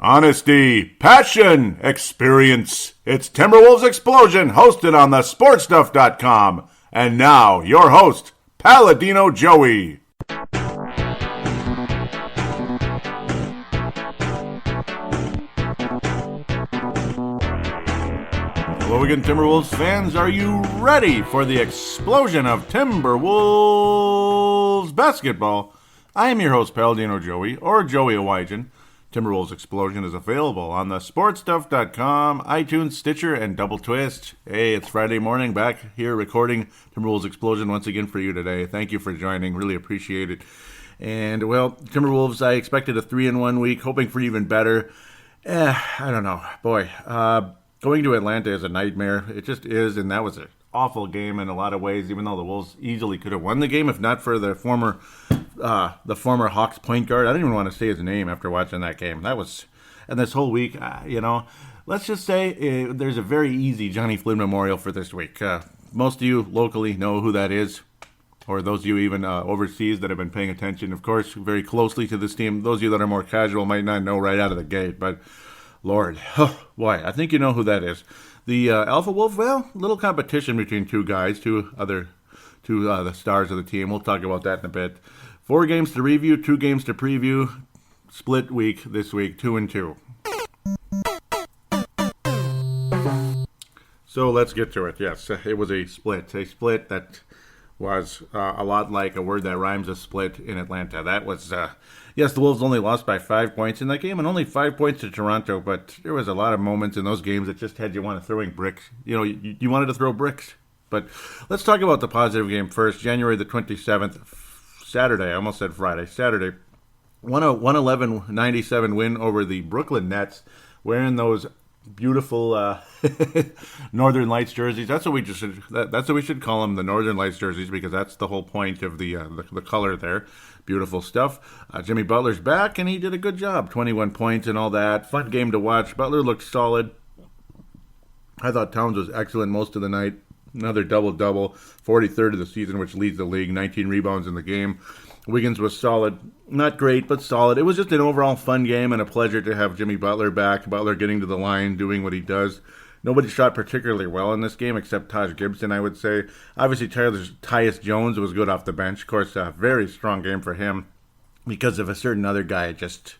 Honesty, passion, experience. It's Timberwolves Explosion, hosted on the sportstuff.com. And now, your host, Paladino Joey. Hello again, Timberwolves fans. Are you ready for the explosion of Timberwolves basketball? I am your host, Paladino Joey, or Joey Awajan. Timberwolves Explosion is available on the sportstuff.com, iTunes, Stitcher, and Double Twist. Hey, it's Friday morning, back here recording Timberwolves Explosion once again for you today. Thank you for joining. Really appreciate it. And, well, Timberwolves, I expected a 3-1 week, hoping for even better. I don't know. Boy, going to Atlanta is a nightmare. It just is, and that was an awful game in a lot of ways, even though the Wolves easily could have won the game if not for the former Hawks point guard. I don't even want to say his name after watching that game. And this whole week, let's just say there's a very easy Johnny Flynn memorial for this week. Most of you locally know who that is, or those of you even overseas that have been paying attention, of course, very closely to this team. Those of you that are more casual might not know right out of the gate, but Lord, boy, I think you know who that is. The Alpha Wolf, well, little competition between the stars of the team. We'll talk about that in a bit. 4 games to review, 2 games to preview. Split week this week, 2-2. So let's get to it. Yes, it was a split. A split that was a lot like a word that rhymes, a split in Atlanta. That was, yes, the Wolves only lost by 5 points in that game and only 5 points to Toronto, but there was a lot of moments in those games that just had you want to throwing bricks. You know, you wanted to throw bricks. But let's talk about the positive game first. January the 27th, Saturday. I almost said Friday. Saturday. 111-97 win over the Brooklyn Nets, wearing those beautiful Northern Lights jerseys. That's what we should call them, the Northern Lights jerseys, because that's the whole point of the color there. Beautiful stuff. Jimmy Butler's back, and he did a good job. 21 points and all that. Fun game to watch. Butler looked solid. I thought Towns was excellent most of the night. Another double-double, 43rd of the season, which leads the league, 19 rebounds in the game. Wiggins was solid. Not great, but solid. It was just an overall fun game and a pleasure to have Jimmy Butler back. Butler getting to the line, doing what he does. Nobody shot particularly well in this game except Taj Gibson, I would say. Obviously, Tyus Jones was good off the bench. Of course, a very strong game for him because of a certain other guy. Just,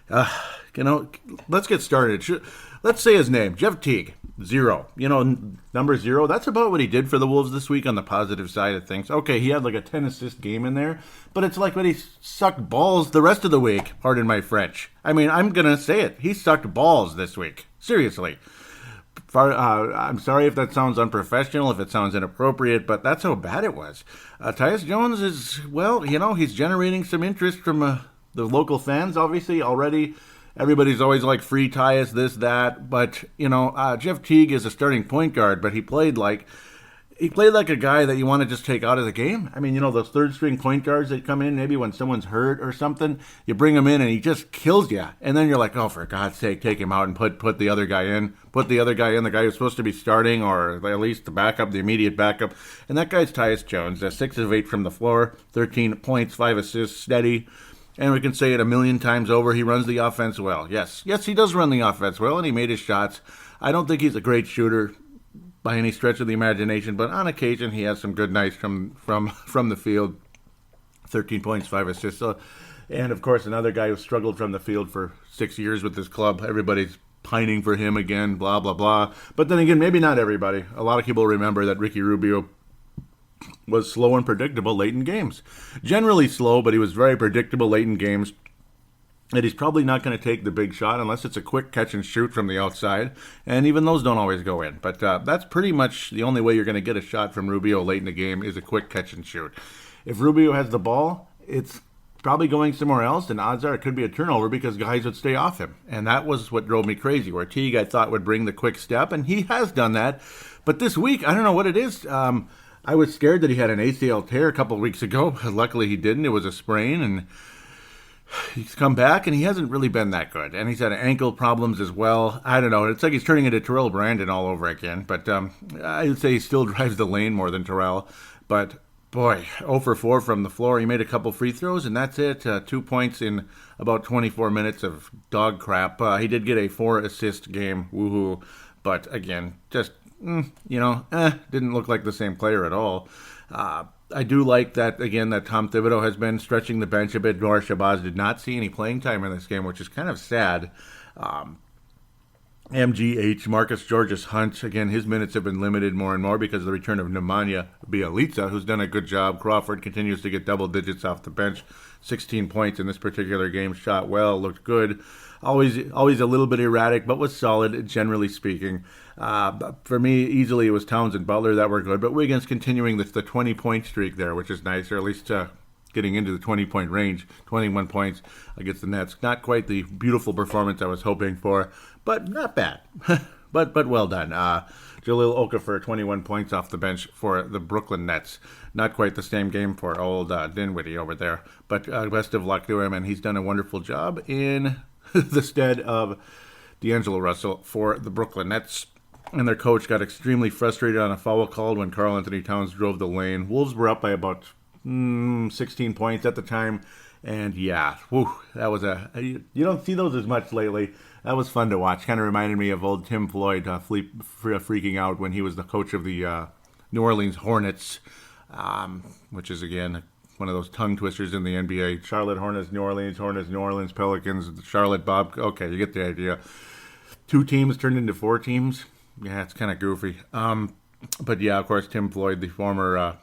let's get started. Let's say his name, Jeff Teague. 0. Number 0, that's about what he did for the Wolves this week on the positive side of things. Okay, he had like a 10-assist game in there, but it's like when he sucked balls the rest of the week, pardon my French. I mean, I'm going to say it. He sucked balls this week. Seriously. I'm sorry if that sounds unprofessional, if it sounds inappropriate, but that's how bad it was. Tyus Jones is, he's generating some interest from the local fans, obviously, already. Everybody's always like free Tyus, this, that, but Jeff Teague is a starting point guard, but he played like a guy that you want to just take out of the game. I mean, those third string point guards that come in, maybe when someone's hurt or something, you bring him in and he just kills you, and then you're like, oh, for God's sake, take him out and put the other guy in, the guy who's supposed to be starting, or at least the immediate backup, and that guy's Tyus Jones, 6 of 8 from the floor, 13 points, 5 assists, steady. And we can say it a million times over, he runs the offense well. Yes, he does run the offense well, and he made his shots. I don't think he's a great shooter by any stretch of the imagination, but on occasion he has some good nights from the field. 13 points, 5 assists. And, of course, another guy who struggled from the field for 6 years with this club. Everybody's pining for him again, blah, blah, blah. But then again, maybe not everybody. A lot of people remember that Ricky Rubio was slow and predictable late in games. Generally slow, but he was very predictable late in games. And he's probably not going to take the big shot unless it's a quick catch and shoot from the outside. And even those don't always go in. But that's pretty much the only way you're going to get a shot from Rubio late in the game is a quick catch and shoot. If Rubio has the ball, it's probably going somewhere else, and odds are it could be a turnover because guys would stay off him. And that was what drove me crazy, where Teague, I thought, would bring the quick step, and he has done that. But this week, I don't know what it is. I was scared that he had an ACL tear a couple of weeks ago. Luckily, he didn't. It was a sprain, and he's come back, and he hasn't really been that good. And he's had ankle problems as well. I don't know. It's like he's turning into Terrell Brandon all over again. But I would say he still drives the lane more than Terrell. But boy, 0 for 4 from the floor. He made a couple free throws, and that's it. 2 points in about 24 minutes of dog crap. He did get a 4-assist game, woohoo. But again, just, didn't look like the same player at all. I do like that, again, that Tom Thibodeau has been stretching the bench a bit. Nor Shabazz did not see any playing time in this game, which is kind of sad. MGH, Marcus Georges Hunt, again, his minutes have been limited more and more because of the return of Nemanja Bjelica, who's done a good job. Crawford continues to get double digits off the bench. 16 points in this particular game. Shot well, looked good. Always a little bit erratic, but was solid, generally speaking. For me, easily it was Towns and Butler that were good, but Wiggins continuing the 20-point streak there, which is nice, or at least getting into the 20-point range. 21 points against the Nets. Not quite the beautiful performance I was hoping for, but not bad. but well done. Jahlil Okafor, 21 points off the bench for the Brooklyn Nets. Not quite the same game for old Dinwiddie over there, but best of luck to him, and he's done a wonderful job in the stead of D'Angelo Russell for the Brooklyn Nets. And their coach got extremely frustrated on a foul called when Karl Anthony Towns drove the lane. Wolves were up by about 16 points at the time. And yeah, that was you don't see those as much lately. That was fun to watch. Kind of reminded me of old Tim Floyd freaking out when he was the coach of the New Orleans Hornets, which is, again, one of those tongue twisters in the NBA. Charlotte Hornets, New Orleans Pelicans, Charlotte Bob. Okay, you get the idea. 2 teams turned into 4 teams. Yeah, it's kind of goofy. But yeah, of course, Tim Floyd, the former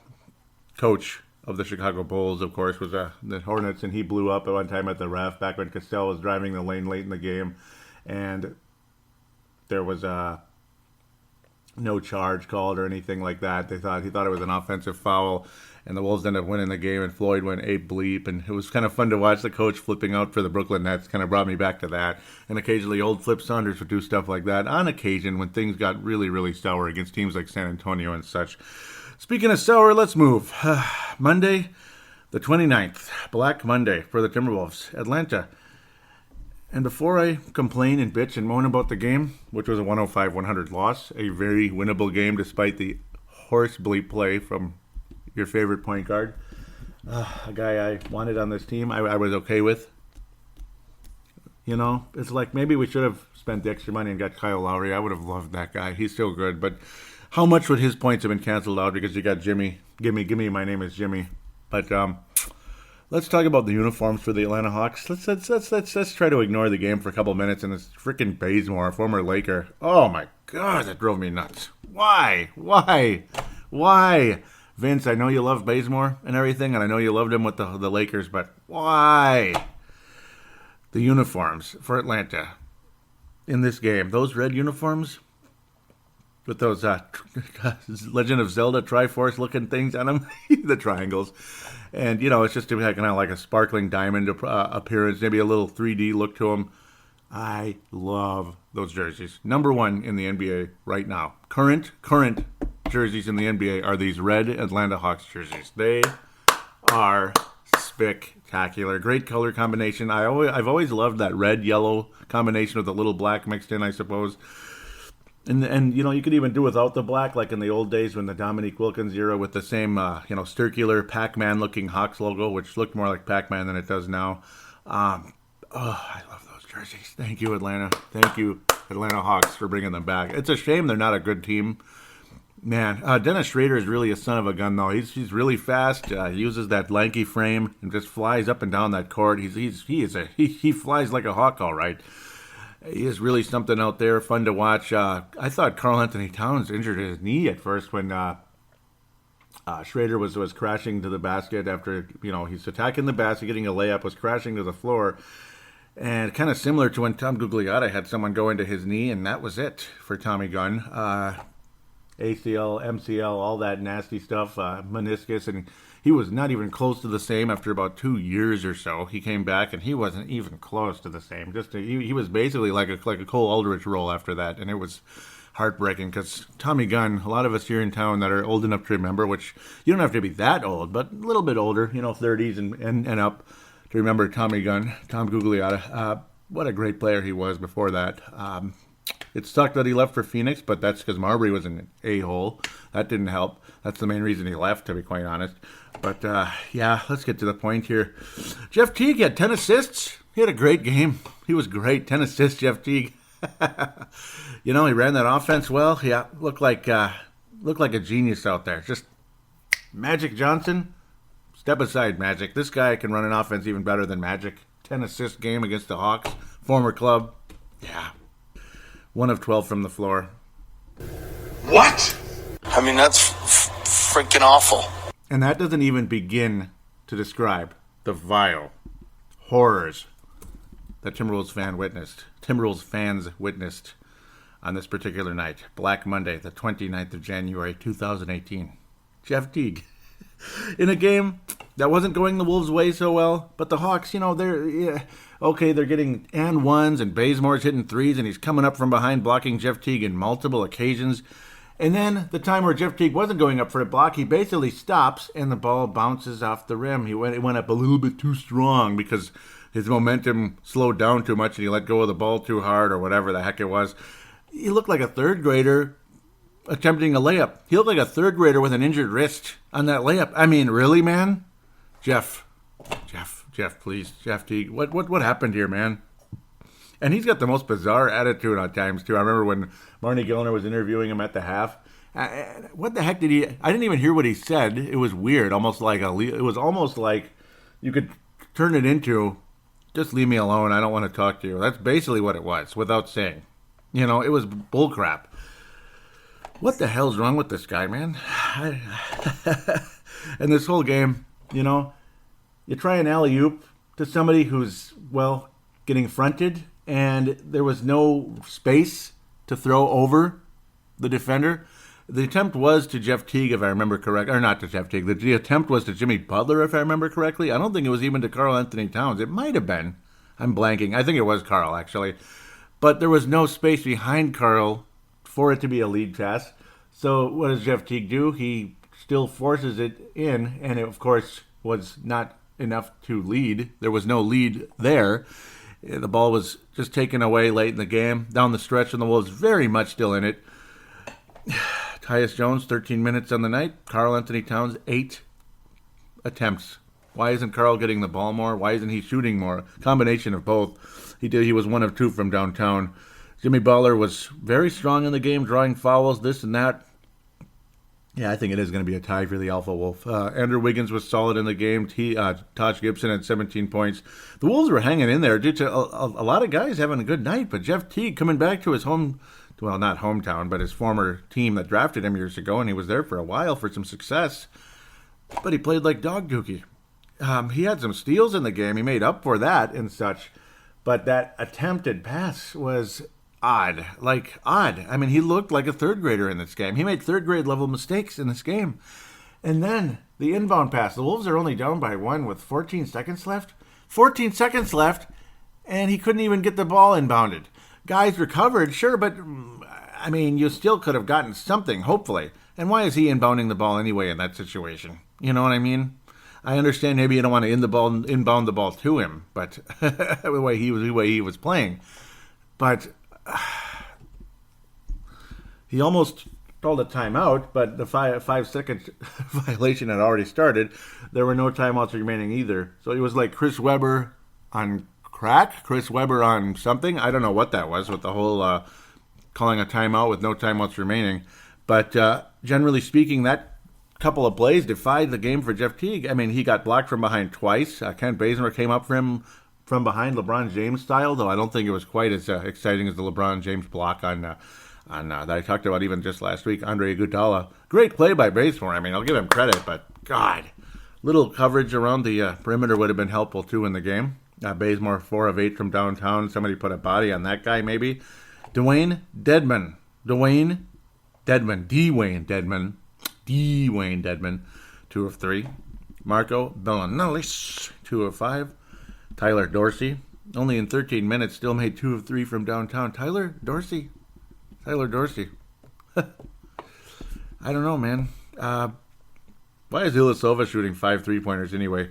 coach of the Chicago Bulls, of course, was the Hornets, and he blew up at one time at the ref back when Castell was driving the lane late in the game, and there was no charge called or anything like that. He thought it was an offensive foul, and the Wolves ended up winning the game, and Floyd went ape bleep, and it was kind of fun to watch the coach flipping out for the Brooklyn Nets. Kind of brought me back to that, and occasionally old Flip Saunders would do stuff like that on occasion when things got really, really sour against teams like San Antonio and such. Speaking of sour, let's move. Monday, the 29th, Black Monday for the Timberwolves, Atlanta. And before I complain and bitch and moan about the game, which was a 105-100 loss, a very winnable game despite the horse bleep play from your favorite point guard, a guy I wanted on this team, I was okay with. It's like maybe we should have spent the extra money and got Kyle Lowry. I would have loved that guy. He's so good, but how much would his points have been canceled out because you got Jimmy? Gimme, my name is Jimmy. But let's talk about the uniforms for the Atlanta Hawks. Let's try to ignore the game for a couple minutes. And this freaking Bazemore, former Laker. Oh my God, that drove me nuts. Why? Vince, I know you love Bazemore and everything, and I know you loved him with the Lakers, but why? The uniforms for Atlanta in this game, those red uniforms with those Legend of Zelda Triforce looking things on them, the triangles. And, it's just kind of like a sparkling diamond appearance, maybe a little 3D look to them. I love those jerseys. Number 1 in the NBA right now. Current jerseys in the NBA are these red Atlanta Hawks jerseys. They are spectacular. Great color combination. I've always loved that red-yellow combination with a little black mixed in, I suppose. And you could even do without the black, like in the old days when the Dominique Wilkins era with the same, circular Pac-Man-looking Hawks logo, which looked more like Pac-Man than it does now. I love those jerseys. Thank you, Atlanta. Thank you, Atlanta Hawks, for bringing them back. It's a shame they're not a good team. Man, Dennis Schrader is really a son of a gun, though. He's really fast. He uses that lanky frame and just flies up and down that court. He flies like a hawk, all right. He is really something out there, fun to watch. I thought Karl Anthony Towns injured his knee at first when Schrader was crashing to the basket after, he's attacking the basket, getting a layup, was crashing to the floor. And kind of similar to when Tom Gugliotta had someone go into his knee, and that was it for Tommy Gunn. ACL, MCL, all that nasty stuff, meniscus, and he was not even close to the same after about 2 years or so. He came back, and he wasn't even close to the same. He was basically like a Cole Aldrich role after that, and it was heartbreaking because Tommy Gunn, a lot of us here in town that are old enough to remember, which you don't have to be that old, but a little bit older, 30s and up, to remember Tommy Gunn, Tom Gugliotta. What a great player he was before that. It sucked that he left for Phoenix, but that's because Marbury was an a-hole. That didn't help. That's the main reason he left, to be quite honest. But, yeah, let's get to the point here. Jeff Teague had 10 assists. He had a great game. He was great. 10 assists, Jeff Teague. He ran that offense well. Yeah, looked like a genius out there. Just Magic Johnson, step aside, Magic. This guy can run an offense even better than Magic. 10 assist game against the Hawks, former club. Yeah. 1 of 12 from the floor. What? I mean, that's freaking awful. And that doesn't even begin to describe the vile horrors that Timberwolves fans witnessed on this particular night. Black Monday, the 29th of January, 2018. Jeff Teague. In a game that wasn't going the Wolves' way so well, but the Hawks, they're getting and ones, and Bazemore's hitting threes, and he's coming up from behind, blocking Jeff Teague in multiple occasions. And then the time where Jeff Teague wasn't going up for a block, he basically stops, and the ball bounces off the rim. It went up a little bit too strong because his momentum slowed down too much, and he let go of the ball too hard, or whatever the heck it was. He looked like a third grader attempting a layup. He looked like a third grader with an injured wrist on that layup. I mean, really, man? Jeff, please. Jeff Teague, what happened here, man? And he's got the most bizarre attitude at times, too. I remember when Marnie Gellner was interviewing him at the half. What the heck did he... I didn't even hear what he said. It was weird. It was almost like you could turn it into, just leave me alone. I don't want to talk to you. That's basically what it was, without saying. It was bullcrap. What the hell's wrong with this guy, man? And this whole game, you try an alley-oop to somebody who's, getting fronted, and there was no space to throw over the defender. The attempt was to Jeff Teague, if I remember correctly. Or not to Jeff Teague. The attempt was to Jimmy Butler, if I remember correctly. I don't think it was even to Karl Anthony Towns. It might have been. I'm blanking. I think it was Karl, actually. But there was no space behind Karl for it to be a lead pass. So what does Jeff Teague do? He still forces it in, and it, of course, was not enough to lead. There was no lead there. The ball was just taken away late in the game. Down the stretch, and the Wolves very much still in it. Tyus Jones, 13 minutes on the night. Karl Anthony Towns, 8 attempts. Why isn't Karl getting the ball more? Why isn't he shooting more? Combination of both. He was 1 of 2 from downtown. Jimmy Butler was very strong in the game, drawing fouls, this and that. Yeah, I think it is going to be a tie for the Alpha Wolf. Andrew Wiggins was solid in the game. Taj Gibson had 17 points. The Wolves were hanging in there due to a lot of guys having a good night, but Jeff Teague coming back to his not hometown, but his former team that drafted him years ago, and he was there for a while for some success. But he played like dog dookie. He had some steals in the game. He made up for that and such. But that attempted pass was odd. I mean, he looked like a third grader in this game. He made third grade level mistakes in this game. And then the inbound pass. The Wolves are only down by 1 with 14 seconds left. 14 seconds left, and he couldn't even get the ball inbounded. Guys recovered, sure, but I mean, you still could have gotten something, hopefully. And why is he inbounding the ball anyway in that situation? You know what I mean? I understand maybe you don't want to inbound the ball to him, but the way he was playing. But he almost called a timeout, but the 5-second violation had already started. There were no timeouts remaining either. So it was like Chris Webber on crack, Chris Webber on something. I don't know what that was with the whole calling a timeout with no timeouts remaining. But generally speaking, that couple of plays defied the game for Jeff Teague. I mean, he got blocked from behind twice. Kent Bazemore came up for him from behind LeBron James style, though I don't think it was quite as exciting as the LeBron James block on that I talked about even just last week. Andre Iguodala. Great play by Bazemore. I mean, I'll give him credit, but God, little coverage around the perimeter would have been helpful too in the game. Bazemore 4 of 8 from downtown. Somebody put a body on that guy maybe. Dwayne Dedman, 2 of 3. Marco Belinellis, 2 of 5. Tyler Dorsey, only in 13 minutes, still made 2 of 3 from downtown. Tyler Dorsey. I don't know, man. Why is Ilyasova shooting 5 3-pointers anyway?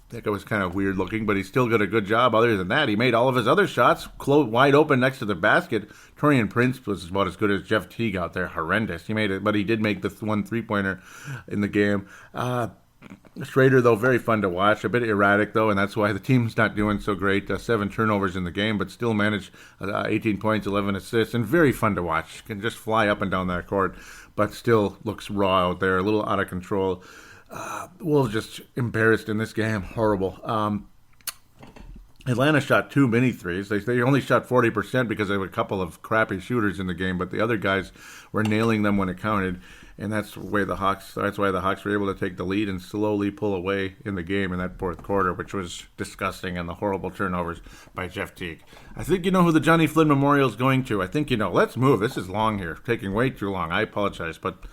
think it was kind of weird looking, but he still did a good job. Other than that, he made all of his other shots wide open next to the basket. Taurean Prince was about as good as Jeff Teague out there. Horrendous. He made it, but he did make the one 3-pointer in the game. Schrader, though, very fun to watch. A bit erratic, though, and that's why the team's not doing so great. 7 turnovers in the game, but still managed 18 points, 11 assists, and very fun to watch. Can just fly up and down that court, but still looks raw out there, a little out of control. Wolves just embarrassed in this game. Horrible. Atlanta shot 2 mini threes. They only shot 40% because they have a couple of crappy shooters in the game, but the other guys were nailing them when it counted. And that's why the Hawks were able to take the lead and slowly pull away in the game in that fourth quarter, which was disgusting, and the horrible turnovers by Jeff Teague. I think you know who the Johnny Flynn Memorial is going to. I think you know. Let's move. This is long here. Taking way too long. I apologize, but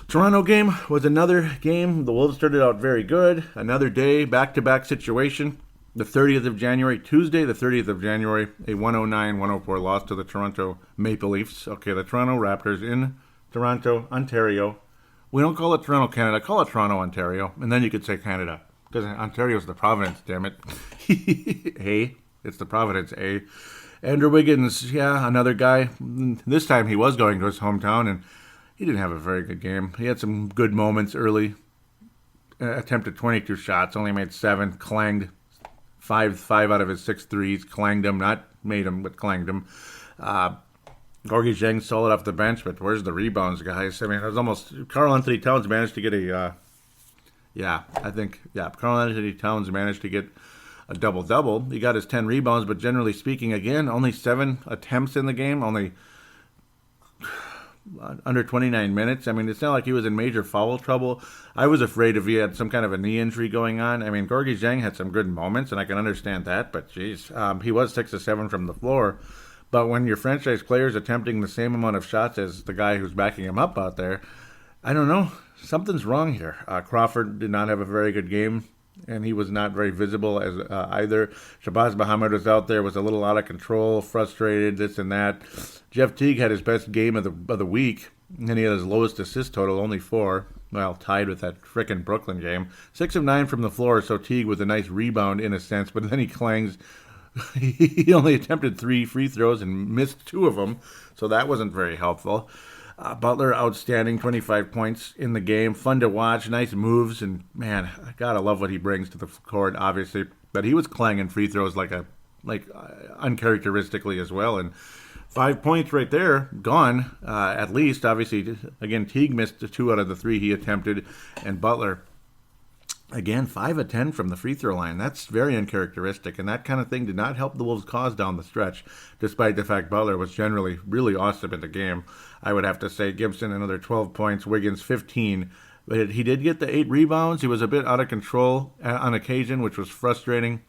Toronto game was another game. The Wolves started out very good. Another day, back-to-back situation. The 30th of January, Tuesday, the 30th of January, a 109-104 loss to the Toronto Maple Leafs. Okay, the Toronto Raptors in Toronto, Ontario. We don't call it Toronto, Canada. Call it Toronto, Ontario. And then you could say Canada. Because Ontario's the Providence, damn it. Hey, it's the Providence, eh? Andrew Wiggins, yeah, another guy. This time he was going to his hometown, and he didn't have a very good game. He had some good moments early. Attempted 22 shots, only made 7, clanged five out of his 6 threes, clanged them, not made them, but clanged them. Gorgie Zhang solid off the bench, but where's the rebounds, guys? I mean, it was almost Karl Anthony Towns managed to get Karl Anthony Towns managed to get a double-double. He got his 10 rebounds, but generally speaking, again, only 7 attempts in the game, only under 29 minutes. I mean, it's not like he was in major foul trouble. I was afraid if he had some kind of a knee injury going on. I mean, Gorgie Zhang had some good moments, and I can understand that, but geez, he was 6 of 7 from the floor. But when your franchise player is attempting the same amount of shots as the guy who's backing him up out there, I don't know. Something's wrong here. Crawford did not have a very good game, and he was not very visible as either. Shabazz Muhammad was out there, was a little out of control, frustrated, this and that. Jeff Teague had his best game of the week, and he had his lowest assist total, only 4. Well, tied with that frickin' Brooklyn game. 6 of 9 from the floor, so Teague with a nice rebound in a sense, but then he clangs. He only attempted 3 free throws and missed 2 of them, so that wasn't very helpful. Butler, outstanding, 25 points in the game. Fun to watch, nice moves, and man, I gotta love what he brings to the court, obviously. But he was clanging free throws like uncharacteristically as well, and 5 points right there, gone, at least. Obviously, again, Teague missed 2 out of the 3 he attempted, and Butler, again, 5 of 10 from the free throw line. That's very uncharacteristic, and that kind of thing did not help the Wolves' cause down the stretch, despite the fact Butler was generally really awesome in the game. I would have to say Gibson, another 12 points, Wiggins, 15. But he did get the 8 rebounds. He was a bit out of control on occasion, which was frustrating.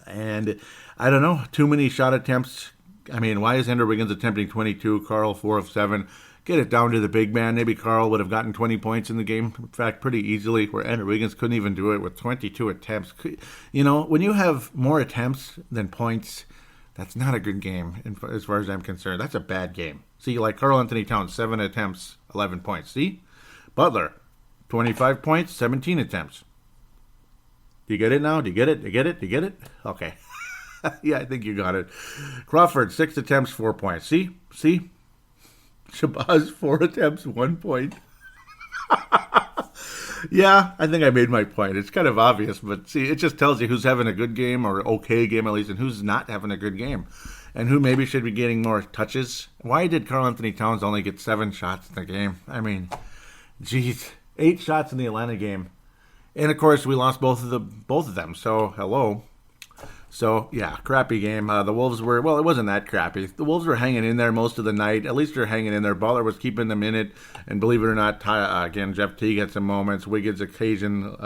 And I don't know, too many shot attempts. I mean, why is Andrew Wiggins attempting 22? Karl, 4 of 7. Get it down to the big man. Maybe Karl would have gotten 20 points in the game, in fact, pretty easily, where Andrew Wiggins couldn't even do it with 22 attempts. You know, when you have more attempts than points, that's not a good game, as far as I'm concerned. That's a bad game. See, like Karl Anthony Towns, 7 attempts, 11 points. See? Butler, 25 points, 17 attempts. Do you get it now? Do you get it? Do you get it? Do you get it? Okay. Yeah, I think you got it. Crawford, 6 attempts, 4 points. See? Shabazz, 4 attempts, 1 point. Yeah, I think I made my point. It's kind of obvious, but see, it just tells you who's having a good game, or okay game at least, and who's not having a good game, and who maybe should be getting more touches. Why did Karl Anthony Towns only get 7 shots in the game? I mean, geez, 8 shots in the Atlanta game, and of course we lost both of them. So hello. So, yeah, crappy game. The Wolves were, well, it wasn't that crappy. The Wolves were hanging in there most of the night. At least they're hanging in there. Butler was keeping them in it. And believe it or not, again, Jeff Teague had some moments. Wiggins occasionally.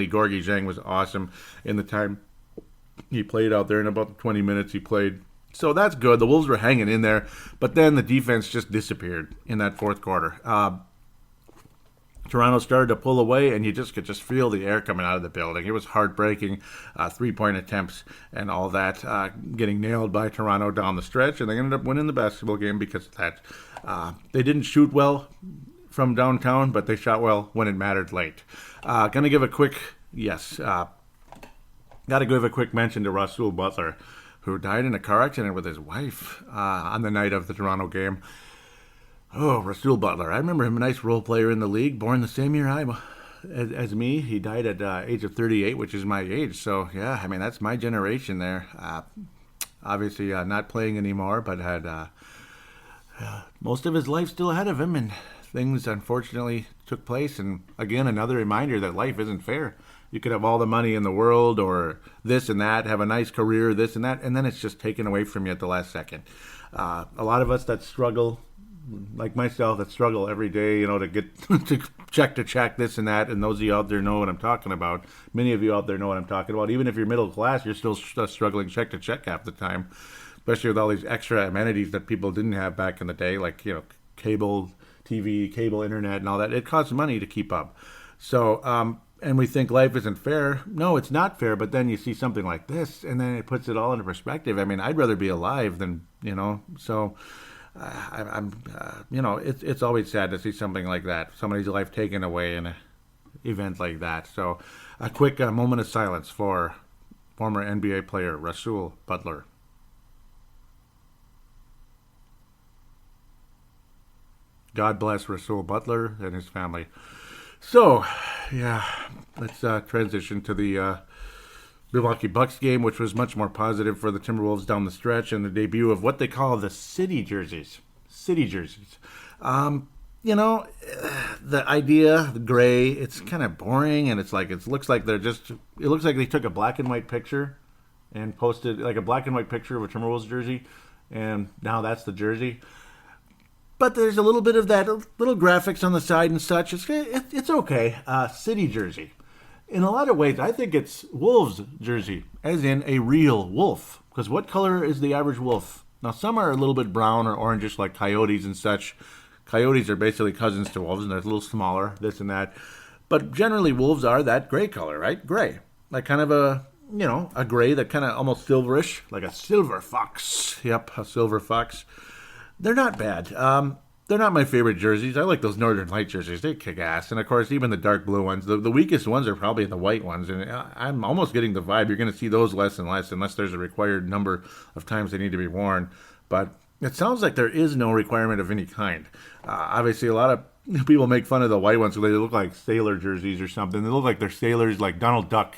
Gorgie Zhang was awesome in the time he played out there. In about the 20 minutes he played. So that's good. The Wolves were hanging in there. But then the defense just disappeared in that fourth quarter. Toronto started to pull away, and you just could feel the air coming out of the building. It was heartbreaking, 3-point attempts and all that, getting nailed by Toronto down the stretch, and they ended up winning the basketball game because of that. They didn't shoot well from downtown, but they shot well when it mattered late. Going to give a quick Yes. Got to give a quick mention to Russell Butler, who died in a car accident with his wife on the night of the Toronto game. Oh, Russell Butler. I remember him, a nice role player in the league, born the same year as me. He died at age of 38, which is my age. So, yeah, I mean, that's my generation there. Obviously, not playing anymore, but had most of his life still ahead of him, and things unfortunately took place. And again, another reminder that life isn't fair. You could have all the money in the world or this and that, have a nice career, this and that, and then it's just taken away from you at the last second. A lot of us that struggle, like myself, that struggle every day, to get to check, this and that, and those of you out there know what I'm talking about. Many of you out there know what I'm talking about. Even if you're middle class, you're still struggling check to check half the time, especially with all these extra amenities that people didn't have back in the day, like, cable TV, cable internet, and all that. It costs money to keep up. So, and we think life isn't fair. No, it's not fair, but then you see something like this, and then it puts it all into perspective. I mean, I'd rather be alive than, so... it's always sad to see something like that, somebody's life taken away in an event like that. So, a quick moment of silence for former NBA player Russell Butler. God bless Russell Butler and his family. So, yeah, let's transition to the Milwaukee Bucks game, which was much more positive for the Timberwolves down the stretch, and the debut of what they call the city jerseys. The idea, the gray, it's kind of boring, and it looks like they took a black and white picture and posted like a black and white picture of a Timberwolves jersey, and now that's the jersey. But there's a little bit of that, little graphics on the side and such. It's okay. City jersey. In a lot of ways, I think it's Wolves jersey, as in a real wolf. Because what color is the average wolf? Now, some are a little bit brown or orangish, like coyotes and such. Coyotes are basically cousins to wolves, and they're a little smaller, this and that. But generally, wolves are that gray color, right? Gray. Like kind of a gray that kind of almost silverish, like a silver fox. Yep, a silver fox. They're not bad. They're not my favorite jerseys. I like those Northern Light jerseys. They kick ass. And, of course, even the dark blue ones. The weakest ones are probably the white ones. And I'm almost getting the vibe you're going to see those less and less unless there's a required number of times they need to be worn. But it sounds like there is no requirement of any kind. Obviously, a lot of people make fun of the white ones. So they look like sailor jerseys or something. They look like they're sailors like Donald Duck,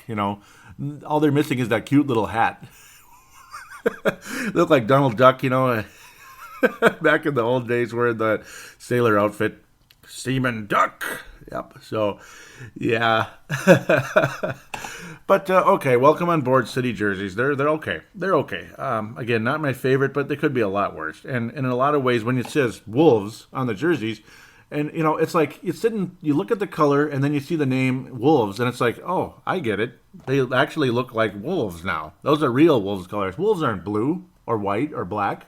All they're missing is that cute little hat. They look like Donald Duck, back in the old days wearing the sailor outfit. Seaman Duck. Yep. So, yeah. But, okay, welcome on board city jerseys. They're okay. They're okay. Again, not my favorite, but they could be a lot worse. And in a lot of ways, when it says Wolves on the jerseys, and, it's like you look at the color, and then you see the name Wolves, and it's like, oh, I get it. They actually look like wolves now. Those are real Wolves colors. Wolves aren't blue or white or black.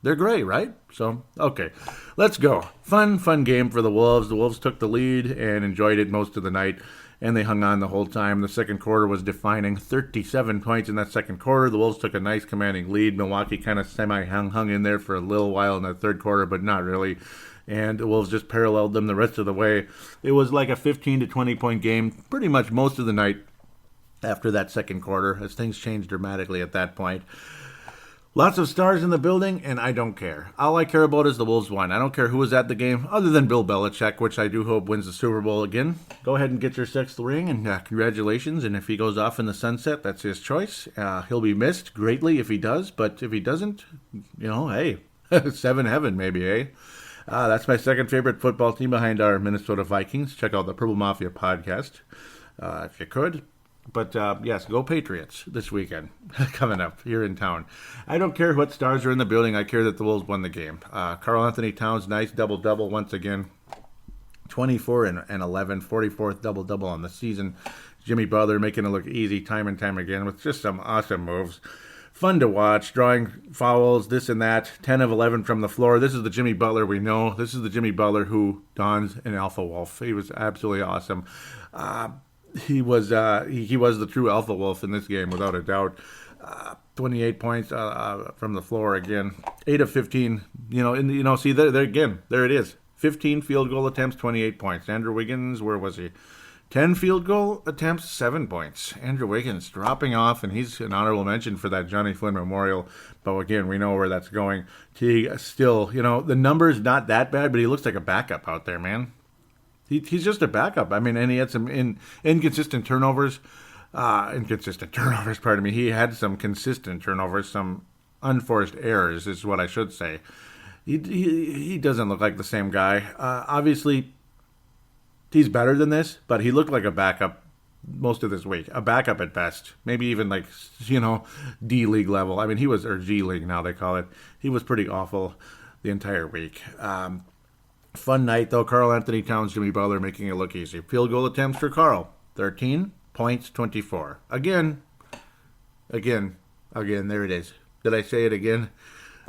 They're gray, right? So, okay, let's go. Fun game for the Wolves. The Wolves took the lead and enjoyed it most of the night, and they hung on the whole time. The second quarter was defining. 37 points in that second quarter. The Wolves took a nice commanding lead. Milwaukee kind of hung in there for a little while in the third quarter, but not really. And the Wolves just paralleled them the rest of the way. It was like a 15 to 20-point game pretty much most of the night after that second quarter, as things changed dramatically at that point. Lots of stars in the building, and I don't care. All I care about is the Wolves won. I don't care who was at the game, other than Bill Belichick, which I do hope wins the Super Bowl again. Go ahead and get your sixth ring, and congratulations. And if he goes off in the sunset, that's his choice. He'll be missed greatly if he does, but if he doesn't, hey, seven heaven maybe, eh? That's my second favorite football team behind our Minnesota Vikings. Check out the Purple Mafia podcast, if you could. But, yes, go Patriots this weekend coming up here in town. I don't care what stars are in the building. I care that the Wolves won the game. Karl Anthony Towns, nice double-double once again. 24 and 11, 44th double-double on the season. Jimmy Butler making it look easy time and time again with just some awesome moves. Fun to watch, drawing fouls, this and that. 10 of 11 from the floor. This is the Jimmy Butler we know. This is the Jimmy Butler who dons an alpha wolf. He was absolutely awesome. He was the true alpha wolf in this game, without a doubt. 28 points from the floor again. 8 of 15. See there again. There it is. 15 field goal attempts, 28 points. Andrew Wiggins, where was he? 10 field goal attempts, 7 points. Andrew Wiggins dropping off, and he's an honorable mention for that Johnny Flynn Memorial. But again, we know where that's going. Teague still, the number's not that bad, but he looks like a backup out there, man. He's just a backup. I mean, and he had some inconsistent turnovers. Pardon me. He had some consistent turnovers, some unforced errors is what I should say. He doesn't look like the same guy. Obviously, he's better than this, but he looked like a backup most of this week. A backup at best. Maybe even like, D-League level. I mean, he was, or G-League now they call it. He was pretty awful the entire week. Fun night, though. Karl Anthony Towns, Jimmy Butler making it look easy. Field goal attempts for Karl. 13 points, 24. Again, there it is. Did I say it again?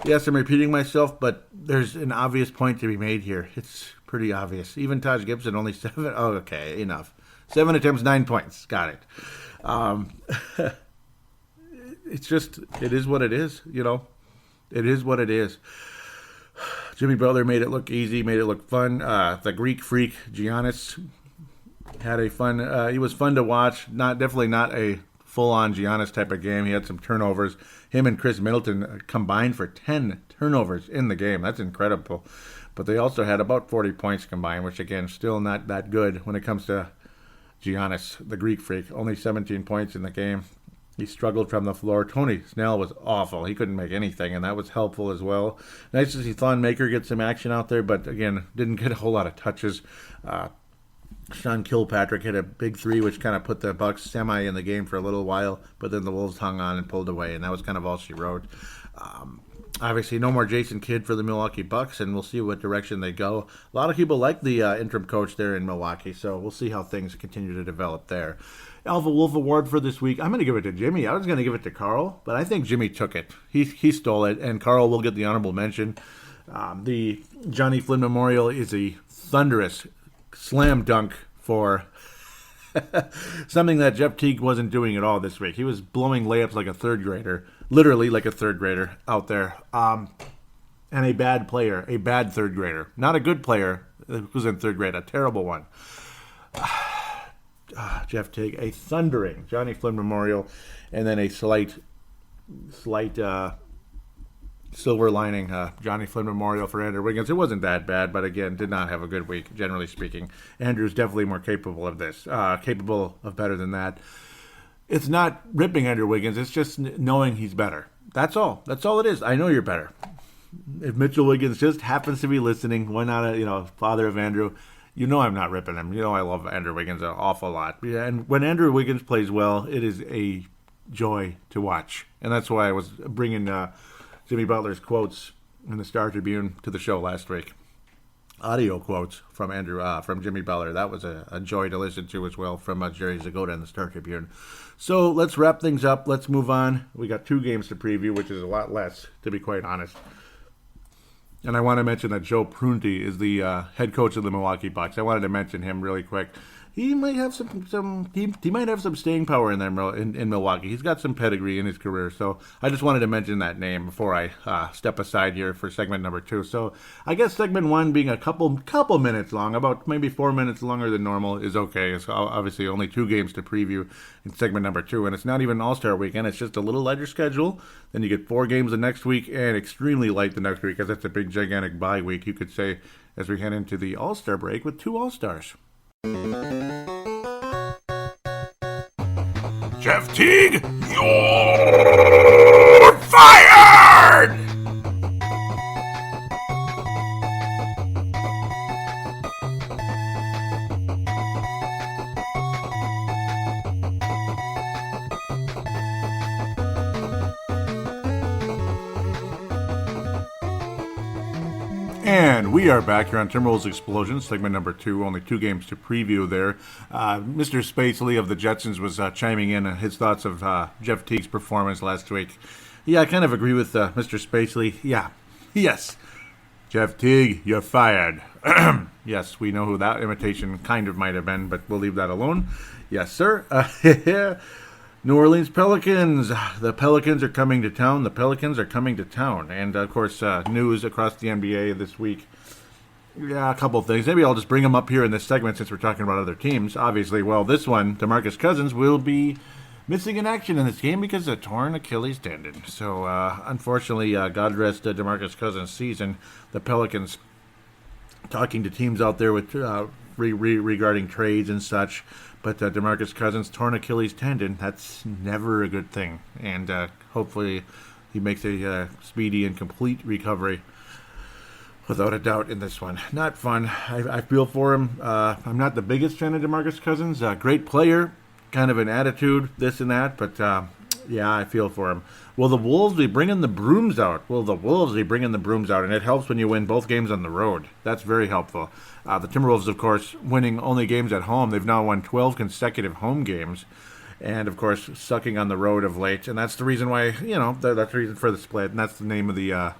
Yes, I'm repeating myself, but there's an obvious point to be made here. It's pretty obvious. Even Taj Gibson, only 7. Oh, okay, enough. 7 attempts, 9 points. Got it. It's just, it is what it is, It is what it is. Jimmy Butler made it look easy, made it look fun. The Greek freak, Giannis, had a fun, he was fun to watch. Definitely not a full-on Giannis type of game. He had some turnovers. Him and Chris Middleton combined for 10 turnovers in the game. That's incredible. But they also had about 40 points combined, which, again, still not that good when it comes to Giannis, the Greek freak. Only 17 points in the game. He struggled from the floor. Tony Snell was awful. He couldn't make anything, and that was helpful as well. Nice to see Thon Maker get some action out there, but, again, didn't get a whole lot of touches. Sean Kilpatrick hit a big three, which kind of put the Bucks semi in the game for a little while, but then the Wolves hung on and pulled away, and that was kind of all she wrote. Obviously, no more Jason Kidd for the Milwaukee Bucks, and we'll see what direction they go. A lot of people like the interim coach there in Milwaukee, so we'll see how things continue to develop there. Alpha Wolf Award for this week, I'm going to give it to Jimmy. I was going to give it to Karl, but I think Jimmy took it. He stole it, and Karl will get the honorable mention. The Johnny Flynn Memorial is a thunderous slam dunk for something that Jeff Teague wasn't doing at all this week. He was blowing layups like a third grader, literally like a third grader out there. And a bad player, a bad third grader. Not a good player who was in third grade, a terrible one. Jeff Teague, a thundering Johnny Flynn Memorial, and then a slight silver lining Johnny Flynn Memorial for Andrew Wiggins. It wasn't that bad, but again, did not have a good week, generally speaking. Andrew's definitely more capable of this, capable of better than that. It's not ripping Andrew Wiggins, it's just knowing he's better. That's all. That's all it is. I know you're better. If Mitchell Wiggins just happens to be listening, why not, father of Andrew, I'm not ripping him. I love Andrew Wiggins an awful lot. And when Andrew Wiggins plays well, it is a joy to watch. And that's why I was bringing Jimmy Butler's quotes in the Star Tribune to the show last week. Audio quotes from from Jimmy Butler. That was a joy to listen to as well from Jerry Zagota in the Star Tribune. So let's wrap things up. Let's move on. We got 2 games to preview, which is a lot less, to be quite honest. And I want to mention that Joe Prunty is the head coach of the Milwaukee Bucks. I wanted to mention him really quick. He might have he might have some staying power in there in Milwaukee. He's got some pedigree in his career, so I just wanted to mention that name before I step aside here for segment number 2. So I guess segment 1 being a couple minutes long, about maybe 4 minutes longer than normal, is okay. It's obviously only 2 games to preview in segment number 2, and it's not even All-Star Weekend. It's just a little lighter schedule. Then you get 4 games the next week, and extremely light the next week, because it's a big, gigantic bye week, you could say, as we head into the All-Star break with 2 All-Stars. Jeff Teague, you're fired! And we are back here on Timberwolves Explosion, segment number 2. Only 2 games to preview there. Mr. Spacely of the Jetsons was chiming in his thoughts of Jeff Teague's performance last week. Yeah, I kind of agree with Mr. Spacely. Yeah. Yes. Jeff Teague, you're fired. Yes, we know who that imitation kind of might have been, but we'll leave that alone. Yes, sir. New Orleans Pelicans. The Pelicans are coming to town. And, of course, news across the NBA this week. Yeah, a couple of things. Maybe I'll just bring them up here in this segment since we're talking about other teams. Obviously, well, this one, DeMarcus Cousins, will be missing in action in this game because of torn Achilles tendon. So, unfortunately, God rest DeMarcus Cousins' season. The Pelicans talking to teams out there with regarding trades and such. But DeMarcus Cousins' torn Achilles tendon, that's never a good thing. And hopefully he makes a speedy and complete recovery. Without a doubt in this one. Not fun. I feel for him. I'm not the biggest fan of DeMarcus Cousins. Great player, kind of an attitude, this and that. But, yeah, I feel for him. Will the Wolves be bringing the brooms out? And it helps when you win both games on the road. That's very helpful. The Timberwolves, of course, winning only games at home. They've now won 12 consecutive home games. And, of course, sucking on the road of late. And that's the reason why, that's the reason for the split. And that's the name of the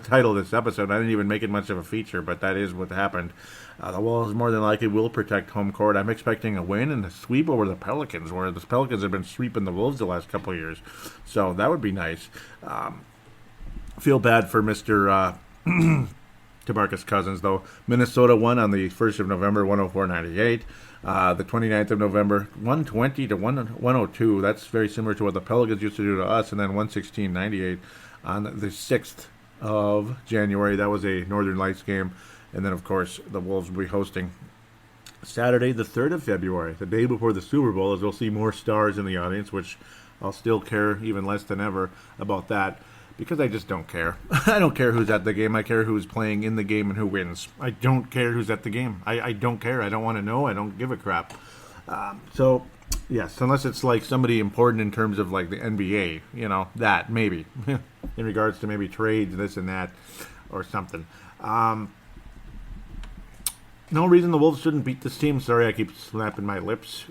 title of this episode. I didn't even make it much of a feature, but that is what happened. The Wolves more than likely will protect home court. I'm expecting a win and a sweep over the Pelicans, where the Pelicans have been sweeping the Wolves the last couple of years. So that would be nice. Feel bad for Mr. DeMarcus Cousins, though. Minnesota won on the 1st of November, 104-98. The 29th of November, 120 to 102. That's very similar to what the Pelicans used to do to us. And then 116-98 on the 6th of January. That was a Northern Lights game. And then, of course, the Wolves will be hosting Saturday, the 3rd of February, the day before the Super Bowl, as we'll see more stars in the audience, which I'll still care even less than ever about that, because I just don't care. I don't care who's at the game. I care who's playing in the game and who wins. I don't care who's at the game. I don't care. I don't want to know. I don't give a crap. So, yes, unless it's like somebody important in terms of like the NBA, that maybe, in regards to maybe trades, this and that, or something. No reason the Wolves shouldn't beat this team. Sorry, I keep slapping my lips.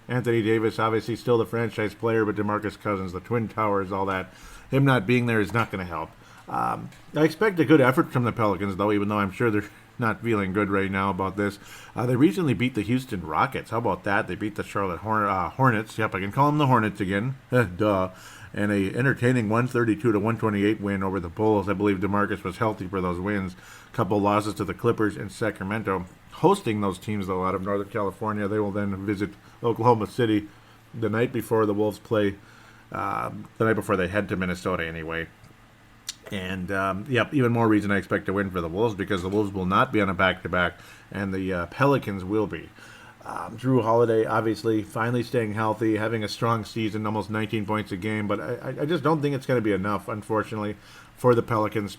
Anthony Davis, obviously still the franchise player, but DeMarcus Cousins, the Twin Towers, all that, him not being there is not going to help. I expect a good effort from the Pelicans, though, even though I'm sure they're not feeling good right now about this. They recently beat the Houston Rockets. How about that? They beat the Charlotte Hornets. Yep, I can call them the Hornets again. Duh. And a entertaining 132 to 128 win over the Bulls. I believe DeMarcus was healthy for those wins. Couple losses to the Clippers and Sacramento. Hosting those teams, though, out of Northern California. They will then visit Oklahoma City the night before the Wolves play. The night before they head to Minnesota, anyway. And, even more reason I expect to win for the Wolves, because the Wolves will not be on a back-to-back, and the Pelicans will be. Drew Holiday, obviously, finally staying healthy, having a strong season, almost 19 points a game, but I just don't think it's going to be enough, unfortunately, for the Pelicans.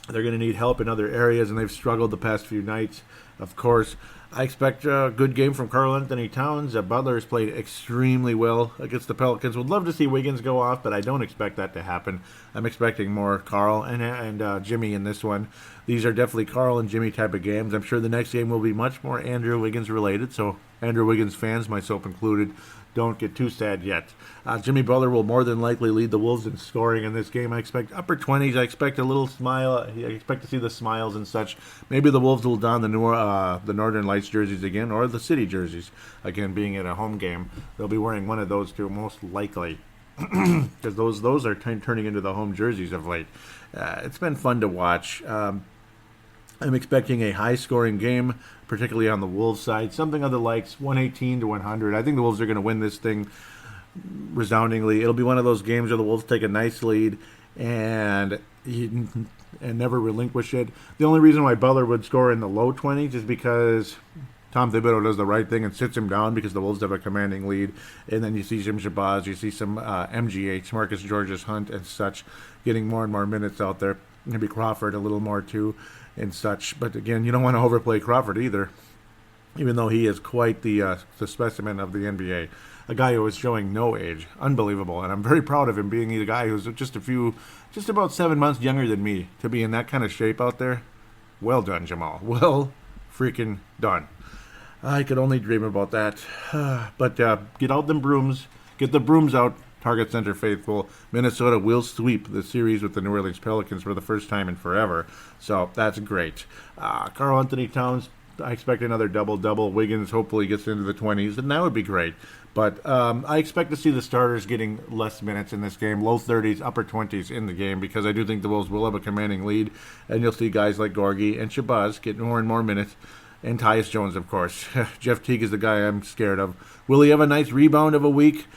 They're going to need help in other areas, and they've struggled the past few nights, of course. I expect a good game from Karl Anthony Towns. Butler has played extremely well against the Pelicans. Would love to see Wiggins go off, but I don't expect that to happen. I'm expecting more Karl and Jimmy in this one. These are definitely Karl and Jimmy type of games. I'm sure the next game will be much more Andrew Wiggins related, so Andrew Wiggins fans, myself included, don't get too sad yet. Jimmy Butler will more than likely lead the Wolves in scoring in this game. I expect upper 20s. I expect a little smile. I expect to see the smiles and such. Maybe the Wolves will don the Northern Lights jerseys again, or the City jerseys, again, being at a home game. They'll be wearing one of those two, most likely, because those are turning into the home jerseys of late. It's been fun to watch. I'm expecting a high-scoring game, particularly on the Wolves side. Something of the likes, 118 to 100. I think the Wolves are going to win this thing resoundingly. It'll be one of those games where the Wolves take a nice lead and never relinquish it. The only reason why Butler would score in the low 20s is because Tom Thibodeau does the right thing and sits him down because the Wolves have a commanding lead. And then you see Jim Shabazz, you see some MGH, Marcus Georges-Hunt and such, getting more and more minutes out there. Maybe Crawford a little more too and such. But again, you don't want to overplay Crawford either, even though he is quite the specimen of the NBA. A guy who is showing no age. Unbelievable. And I'm very proud of him being the guy who's just about 7 months younger than me, to be in that kind of shape out there. Well done, Jamal. Well freaking done. I could only dream about that. But get out them brooms. Get the brooms out. Target Center faithful. Minnesota will sweep the series with the New Orleans Pelicans for the first time in forever. So that's great. Karl Anthony Towns, I expect another double-double. Wiggins hopefully gets into the 20s, and that would be great. But I expect to see the starters getting less minutes in this game, low 30s, upper 20s in the game, because I do think the Wolves will have a commanding lead, and you'll see guys like Gorgie and Shabazz get more and more minutes, and Tyus Jones, of course. Jeff Teague is the guy I'm scared of. Will he have a nice rebound of a week?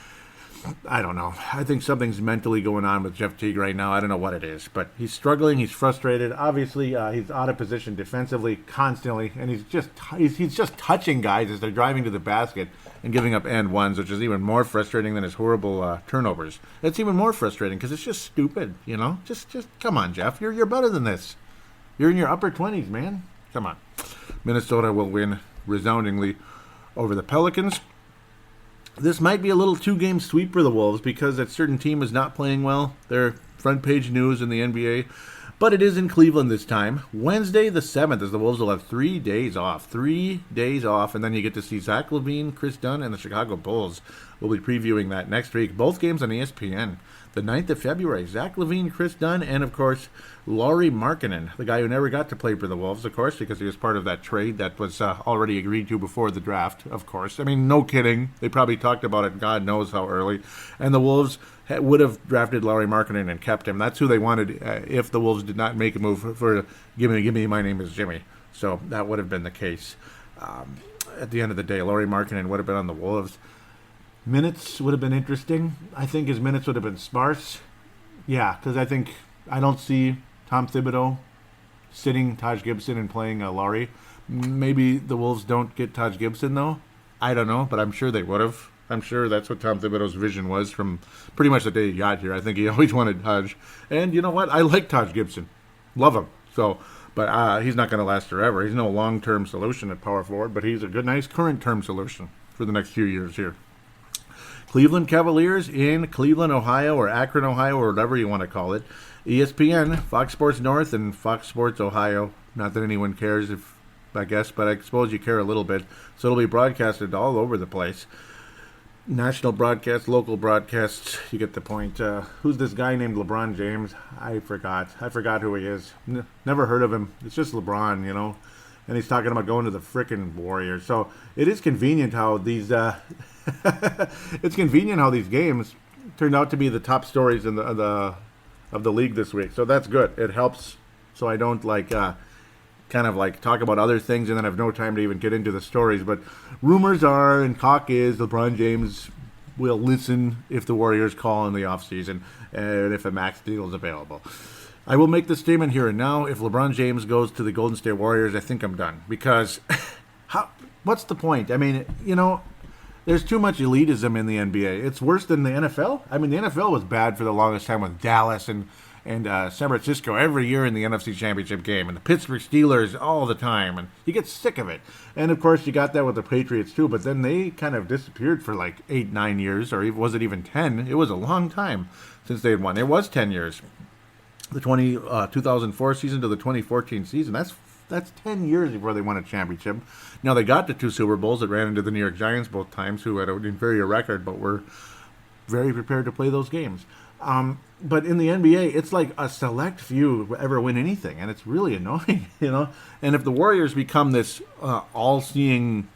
I don't know. I think something's mentally going on with Jeff Teague right now. I don't know what it is, but he's struggling. He's frustrated. Obviously, he's out of position defensively constantly, and he's just touching guys as they're driving to the basket and giving up and ones, which is even more frustrating than his horrible turnovers. It's even more frustrating because it's just stupid. Just come on, Jeff. You're better than this. You're in your upper 20s, man. Come on. Minnesota will win resoundingly over the Pelicans. This might be a little two-game sweep for the Wolves because that certain team is not playing well. They're front-page news in the NBA. But it is in Cleveland this time. Wednesday the 7th, as the Wolves will have 3 days off. 3 days off, and then you get to see Zach LaVine, Chris Dunn, and the Chicago Bulls. We'll be previewing that next week. Both games on ESPN. The 9th of February, Zach LaVine, Chris Dunn, and, of course, Lauri Markkanen, the guy who never got to play for the Wolves, of course, because he was part of that trade that was already agreed to before the draft, of course. I mean, no kidding. They probably talked about it God knows how early. And the Wolves would have drafted Lauri Markkanen and kept him. That's who they wanted if the Wolves did not make a move for give me, my name is Jimmy. So that would have been the case. At the end of the day, Lauri Markkanen would have been on the Wolves. Minutes would have been interesting. I think his minutes would have been sparse. Yeah, because I don't see Tom Thibodeau sitting Taj Gibson and playing Lauri. Maybe the Wolves don't get Taj Gibson, though. I don't know, but I'm sure they would have. I'm sure that's what Tom Thibodeau's vision was from pretty much the day he got here. I think he always wanted Taj. And you know what? I like Taj Gibson. Love him. But he's not going to last forever. He's no long-term solution at power forward, but he's a good, nice current-term solution for the next few years here. Cleveland Cavaliers in Cleveland, Ohio, or Akron, Ohio, or whatever you want to call it. ESPN, Fox Sports North, and Fox Sports Ohio. Not that anyone cares, I guess, but I suppose you care a little bit. So it'll be broadcasted all over the place. National broadcasts, local broadcasts, you get the point. Who's this guy named LeBron James? I forgot who he is. Never heard of him. It's just LeBron, And he's talking about going to the frickin' Warriors. So it is convenient how these games turned out to be the top stories in the league this week. So that's good. It helps so I don't talk about other things and then have no time to even get into the stories. But rumors are and talk is LeBron James will listen if the Warriors call in the offseason and if a max deal is available. I will make the statement here and now. If LeBron James goes to the Golden State Warriors, I think I'm done. Because what's the point? I mean, there's too much elitism in the NBA. It's worse than the NFL. I mean, the NFL was bad for the longest time with Dallas and San Francisco every year in the NFC Championship game, and the Pittsburgh Steelers all the time, and you get sick of it. And, of course, you got that with the Patriots, too, but then they kind of disappeared for 8-9 years, or was it even 10? It was a long time since they had won. It was 10 years. The 2004 season to the 2014 season, that's 10 years before they won a championship. Now, they got to 2 Super Bowls that ran into the New York Giants both times, who had an inferior record, but were very prepared to play those games. But in the NBA, it's like a select few ever win anything, and it's really annoying, And if the Warriors become this all-seeing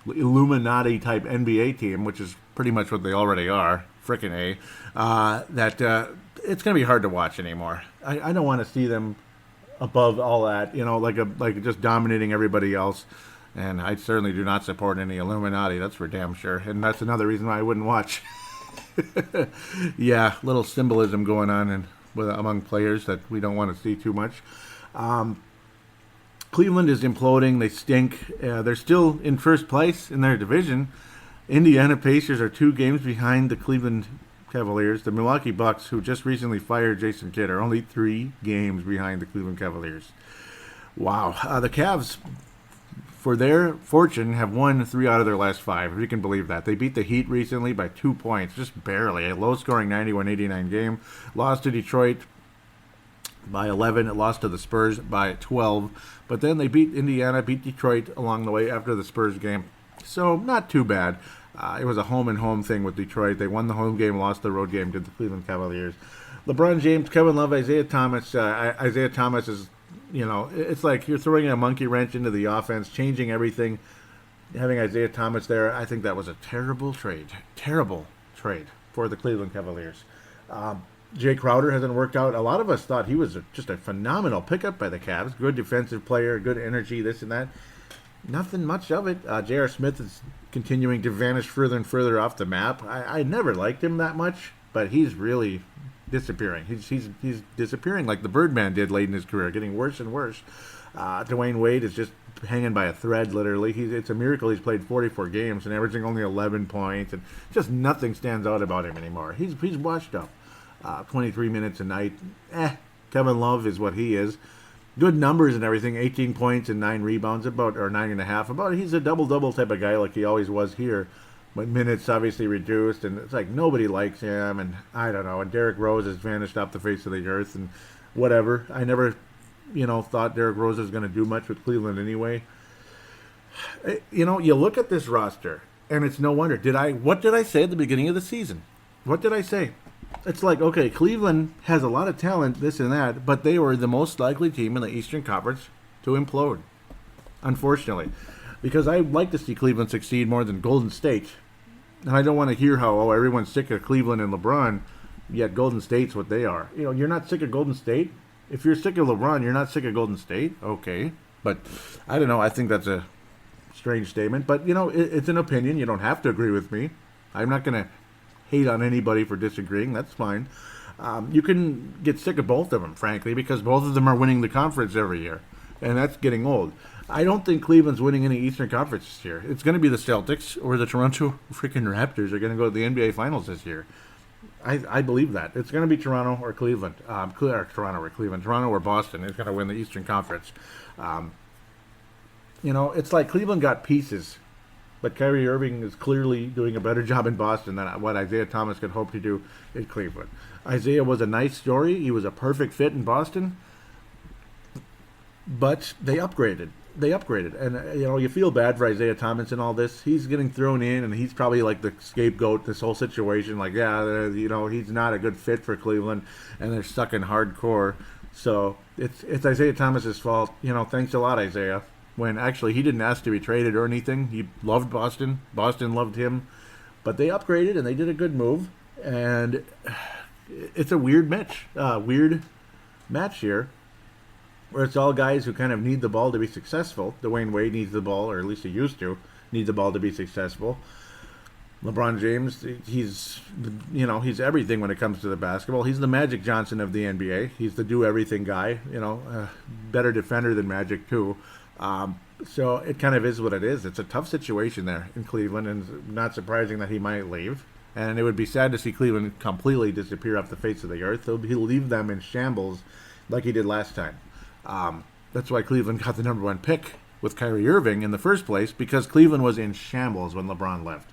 Illuminati-type NBA team, which is pretty much what they already are, frickin' A, it's going to be hard to watch anymore. I don't want to see them above all that, like just dominating everybody else. And I certainly do not support any Illuminati, that's for damn sure. And that's another reason why I wouldn't watch. Yeah, little symbolism going on among players that we don't want to see too much. Cleveland is imploding. They stink. They're still in first place in their division. Indiana Pacers are 2 games behind the Cleveland Cavaliers. The Milwaukee Bucks, who just recently fired Jason Kidd, are only 3 games behind the Cleveland Cavaliers. Wow. The Cavs, for their fortune, have won 3 out of their last 5, if you can believe that. They beat the Heat recently by 2 points, just barely. A low-scoring 91-89 game. Lost to Detroit by 11. It lost to the Spurs by 12. But then they beat Indiana, beat Detroit along the way after the Spurs game. So, not too bad. It was a home-and-home thing with Detroit. They won the home game, lost the road game to the Cleveland Cavaliers. LeBron James, Kevin Love, Isaiah Thomas. Isaiah Thomas is, it's like you're throwing a monkey wrench into the offense, changing everything. having Isaiah Thomas there, I think that was a terrible trade for the Cleveland Cavaliers. Jay Crowder hasn't worked out. A lot of us thought he was just a phenomenal pickup by the Cavs. Good defensive player, good energy, this and that. Nothing much of it. J.R. Smith is continuing to vanish further and further off the map. I never liked him that much, but he's really disappearing. He's disappearing like the Birdman did late in his career, getting worse and worse. Dwayne Wade is just hanging by a thread, literally. It's a miracle he's played 44 games and averaging only 11 points, and just nothing stands out about him anymore. He's washed up. 23 minutes a night. Kevin Love is what he is. Good numbers and everything, 18 points and 9 rebounds, or 9.5. He's a double-double type of guy like he always was here. But minutes obviously reduced, and it's like nobody likes him, and I don't know. And Derrick Rose has vanished off the face of the earth, and whatever. I never, thought Derrick Rose was going to do much with Cleveland anyway. You look at this roster, and it's no wonder. What did I say at the beginning of the season? What did I say? It's like, okay, Cleveland has a lot of talent, this and that, but they were the most likely team in the Eastern Conference to implode, unfortunately. Because I'd like to see Cleveland succeed more than Golden State. And I don't want to hear how, everyone's sick of Cleveland and LeBron, yet Golden State's what they are. You're not sick of Golden State? If you're sick of LeBron, you're not sick of Golden State? Okay. But, I don't know, I think that's a strange statement. But, it's an opinion. You don't have to agree with me. I'm not going to hate on anybody for disagreeing. That's fine. You can get sick of both of them, frankly, because both of them are winning the conference every year, and that's getting old. I don't think Cleveland's winning any Eastern Conference this year. It's going to be the Celtics or the Toronto freaking Raptors are going to go to the NBA Finals this year. I believe that. It's going to be Toronto or Cleveland. Toronto or Boston is going to win the Eastern Conference. It's like Cleveland got pieces. But Kyrie Irving is clearly doing a better job in Boston than what Isaiah Thomas could hope to do in Cleveland. Isaiah was a nice story. He was a perfect fit in Boston. But they upgraded. And, you feel bad for Isaiah Thomas and all this. He's getting thrown in, and he's probably like the scapegoat, this whole situation. Like, he's not a good fit for Cleveland, and they're stuck in hardcore. So it's Isaiah Thomas's fault. Thanks a lot, Isaiah. When actually he didn't ask to be traded or anything. He loved Boston. Boston loved him. But they upgraded, and they did a good move. And it's a weird match here, where it's all guys who kind of need the ball to be successful. Dwayne Wade needs the ball, or at least he used to need the ball to be successful. LeBron James, he's everything when it comes to the basketball. He's the Magic Johnson of the NBA. He's the do-everything guy, better defender than Magic, too. So it kind of is what it is. It's a tough situation there in Cleveland, and it's not surprising that he might leave. And it would be sad to see Cleveland completely disappear off the face of the earth. He'll leave them in shambles like he did last time. That's why Cleveland got the number 1 pick with Kyrie Irving in the first place, because Cleveland was in shambles when LeBron left.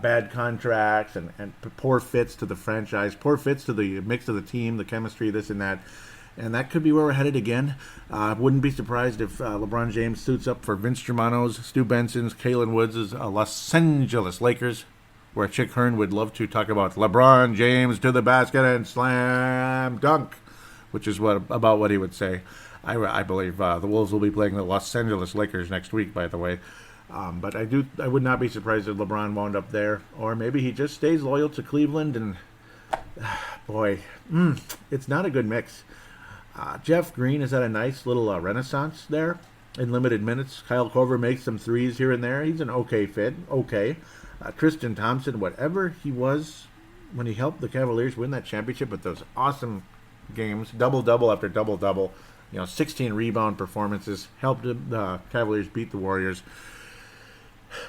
Bad contracts and poor fits to the franchise, poor fits to the mix of the team, the chemistry, this and that. And that could be where we're headed again. Wouldn't be surprised if LeBron James suits up for Vince Germano's, Stu Benson's, Kalen Woods' Los Angeles Lakers, where Chick Hearn would love to talk about LeBron James to the basket and slam dunk, which is about what he would say. I believe the Wolves will be playing the Los Angeles Lakers next week, by the way. But I would not be surprised if LeBron wound up there, or maybe he just stays loyal to Cleveland. And boy, it's not a good mix. Jeff Green has had a nice little renaissance there in limited minutes. Kyle Korver makes some threes here and there. He's an okay fit. Okay. Tristan Thompson, whatever he was when he helped the Cavaliers win that championship with those awesome games, double-double after double-double, 16 rebound performances, helped the Cavaliers beat the Warriors.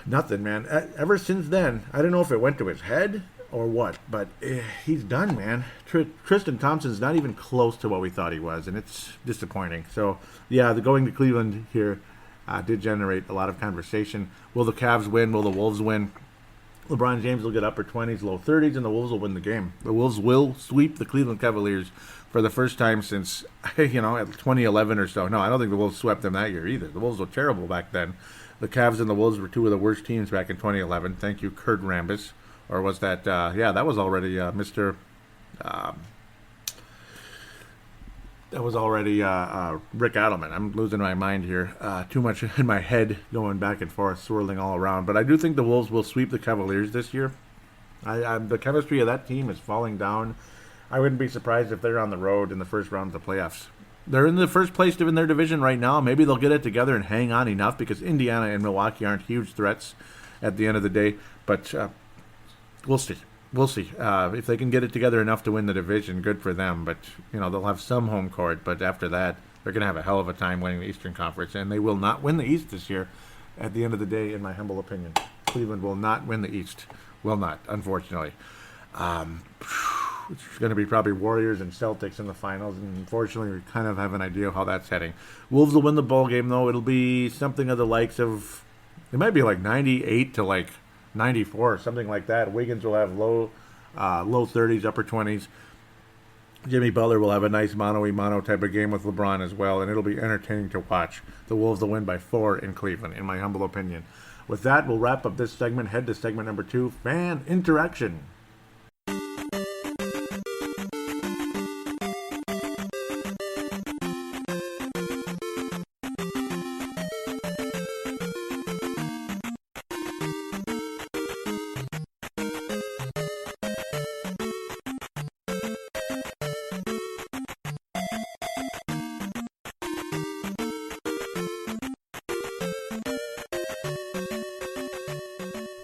Nothing, man. Ever since then, I don't know if it went to his head or what, but he's done, man. Tristan Thompson's not even close to what we thought he was, and it's disappointing. So, yeah, the going to Cleveland here did generate a lot of conversation. Will the Cavs win? Will the Wolves win? LeBron James will get upper 20s, low 30s, and the Wolves will win the game. The Wolves will sweep the Cleveland Cavaliers for the first time since, 2011 or so. No, I don't think the Wolves swept them that year either. The Wolves were terrible back then. The Cavs and the Wolves were two of the worst teams back in 2011. Thank you, Kurt Rambis. Or was that, that was already Mr. That was already Rick Adelman. I'm losing my mind here. Too much in my head going back and forth, swirling all around. But I do think the Wolves will sweep the Cavaliers this year. The chemistry of that team is falling down. I wouldn't be surprised if they're on the road in the first round of the playoffs. They're in the first place in their division right now. Maybe they'll get it together and hang on enough because Indiana and Milwaukee aren't huge threats at the end of the day. But we'll see. We'll see. If they can get it together enough to win the division, good for them. But, they'll have some home court. But after that, they're going to have a hell of a time winning the Eastern Conference. And they will not win the East this year at the end of the day, in my humble opinion. Cleveland will not win the East. Will not, unfortunately. It's going to be probably Warriors and Celtics in the finals. And unfortunately, we kind of have an idea how that's heading. Wolves will win the ball game, though. It'll be something of the likes of, it might be like 98 to like 94, something like that. Wiggins will have low 30s, upper 20s. Jimmy Butler will have a nice mano-a-mano type of game with LeBron as well, and it'll be entertaining to watch. The Wolves will win by 4 in Cleveland, in my humble opinion. With that, we'll wrap up this segment, head to segment number 2, fan interaction.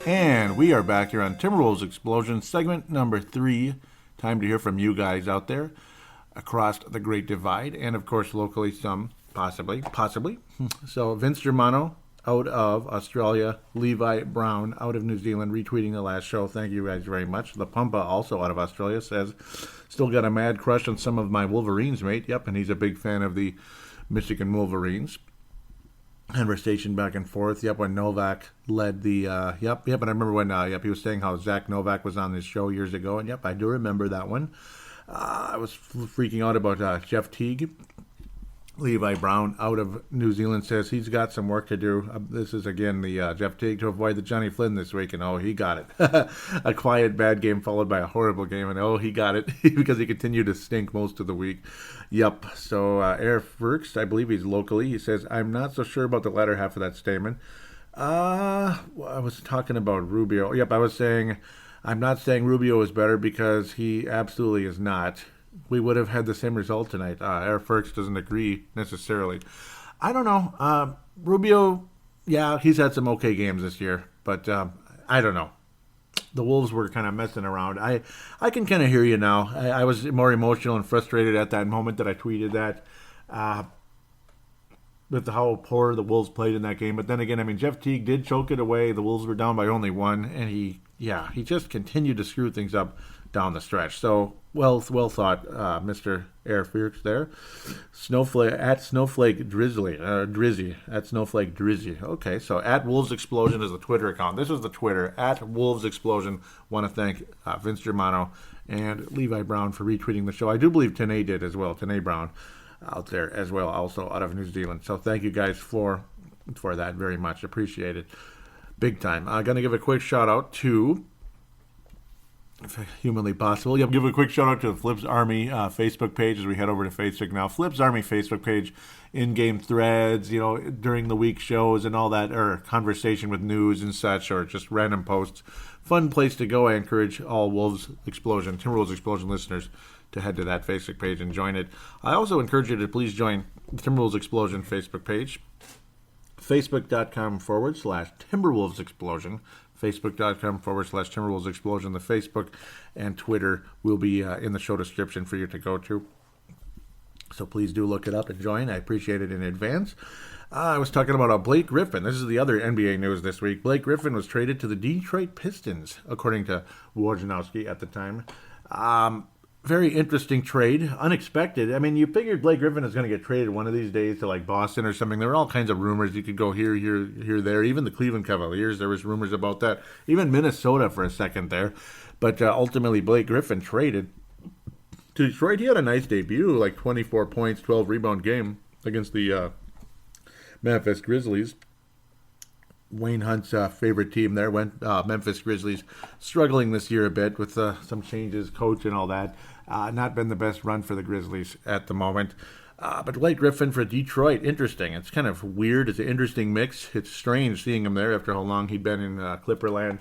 And we are back here on Timberwolves Explosion, segment number 3. Time to hear from you guys out there across the Great Divide, and of course locally some, possibly. So Vince Germano out of Australia, Levi Brown out of New Zealand, retweeting the last show. Thank you guys very much. The Pumpa, also out of Australia, says, still got a mad crush on some of my Wolverines, mate. Yep, and he's a big fan of the Michigan Wolverines. Conversation back and forth. Yep, when Novak led the yep, and I remember when he was saying how Zach Novak was on this show years ago, and yep, I do remember that one. I was freaking out about Jeff Teague. Levi Brown out of New Zealand says he's got some work to do. This is again the Jeff Teague to avoid the Johnny Flynn this week, and he got it. A quiet bad game followed by a horrible game, and he got it because he continued to stink most of the week. Yep. So Eric Burks, I believe he's locally. He says, I'm not so sure about the latter half of that statement. I was talking about Rubio. Yep, I was saying I'm not saying Rubio is better because he absolutely is not. We would have had the same result tonight. Eric Burks doesn't agree necessarily. I don't know. Rubio, yeah, he's had some okay games this year, but I don't know. The Wolves were kind of messing around. I can kind of hear you now. I was more emotional and frustrated at that moment that I tweeted that with how poor the Wolves played in that game. But then again, I mean, Jeff Teague did choke it away. The Wolves were down by only 1, and he just continued to screw things up down the stretch. So well thought, Mr. Air Fierce there. Snowflake at Snowflake Drizzy at Snowflake Drizzy. Okay, so at Wolves Explosion is the Twitter account. This is the Twitter at Wolves Explosion. Want to thank Vince Germano and Levi Brown for retweeting the show. I do believe Tanae did as well. Tanae Brown out there as well, also out of New Zealand. So thank you guys for that very much. Appreciate it. Big time. I'm going to give a quick shout out to, if humanly possible, give a quick shout out to the Flips Army Facebook page as we head over to Facebook now. Flips Army Facebook page, in-game threads, during the week shows and all that, or conversation with news and such, or just random posts. Fun place to go. I encourage all Timberwolves Explosion listeners to head to that Facebook page and join it. I also encourage you to please join the Timberwolves Explosion Facebook page. Facebook.com/Timberwolves Explosion. Facebook.com/Timberwolves Explosion. The Facebook and Twitter will be in the show description for you to go to. So please do look it up and join. I appreciate it in advance. I was talking about Blake Griffin. This is the other NBA news this week. Blake Griffin was traded to the Detroit Pistons, according to Wojnarowski at the time. Very interesting trade. Unexpected. I mean, you figured Blake Griffin is going to get traded one of these days to like Boston or something. There were all kinds of rumors. You could go here, there. Even the Cleveland Cavaliers, there was rumors about that. Even Minnesota for a second there. But ultimately, Blake Griffin traded to Detroit. He had a nice debut, like 24 points, 12 rebound game against the Memphis Grizzlies. Wayne Hunt's favorite team there. Memphis Grizzlies struggling this year a bit with some changes, coach and all that. Not been the best run for the Grizzlies at the moment. But Blake Griffin for Detroit, interesting. It's kind of weird. It's an interesting mix. It's strange seeing him there after how long he'd been in Clipperland.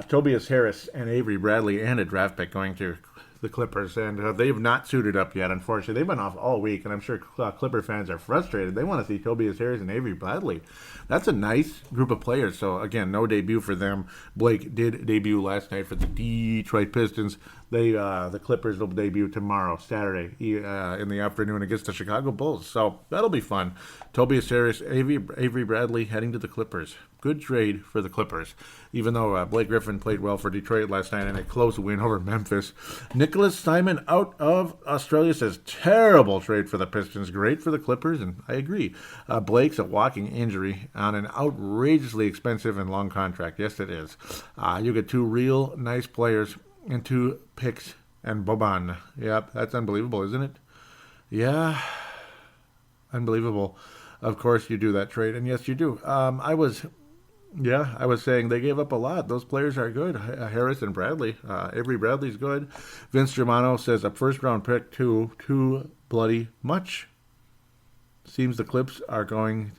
Tobias Harris and Avery Bradley and a draft pick going to the Clippers, and they've not suited up yet, unfortunately. They've been off all week, and I'm sure Clipper fans are frustrated. They want to see Tobias Harris and Avery Bradley. That's a nice group of players. So, again, no debut for them. Blake did debut last night for the Detroit Pistons. The Clippers will debut tomorrow, Saturday, in the afternoon against the Chicago Bulls. So that'll be fun. Tobias Harris, Avery Bradley heading to the Clippers. Good trade for the Clippers, even though Blake Griffin played well for Detroit last night in a close win over Memphis. Nicholas Simon out of Australia says, terrible trade for the Pistons. Great for the Clippers, and I agree. Blake's a walking injury on an outrageously expensive and long contract. Yes, it is. You get two real nice players and 2 picks and Boban. Yep, that's unbelievable, isn't it? Yeah, unbelievable. Of course you do that trade, and yes, you do. I was saying they gave up a lot. Those players are good. Harris and Bradley. Avery Bradley's good. Vince Germano says a first-round pick too bloody much. Seems the Clips are going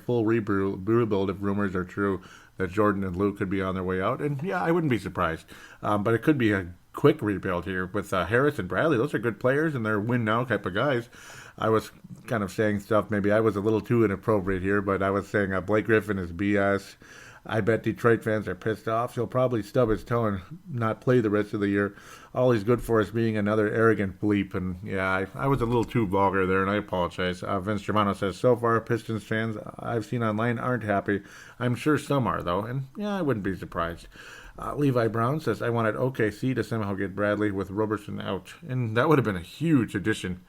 full rebuild if rumors are true that Jordan and Luke could be on their way out. And yeah, I wouldn't be surprised. But it could be a quick rebuild here with Harris and Bradley. Those are good players, and they're win-now type of guys. I was kind of saying stuff, maybe I was a little too inappropriate here, but I was saying Blake Griffin is BS. I bet Detroit fans are pissed off. He'll probably stub his toe and not play the rest of the year. All he's good for is being another arrogant bleep. And yeah, I was a little too vulgar there, and I apologize. Vince Germano says, so far, Pistons fans I've seen online aren't happy. I'm sure some are, though. And yeah, I wouldn't be surprised. Levi Brown says, I wanted OKC to somehow get Bradley with Roberson out. And that would have been a huge addition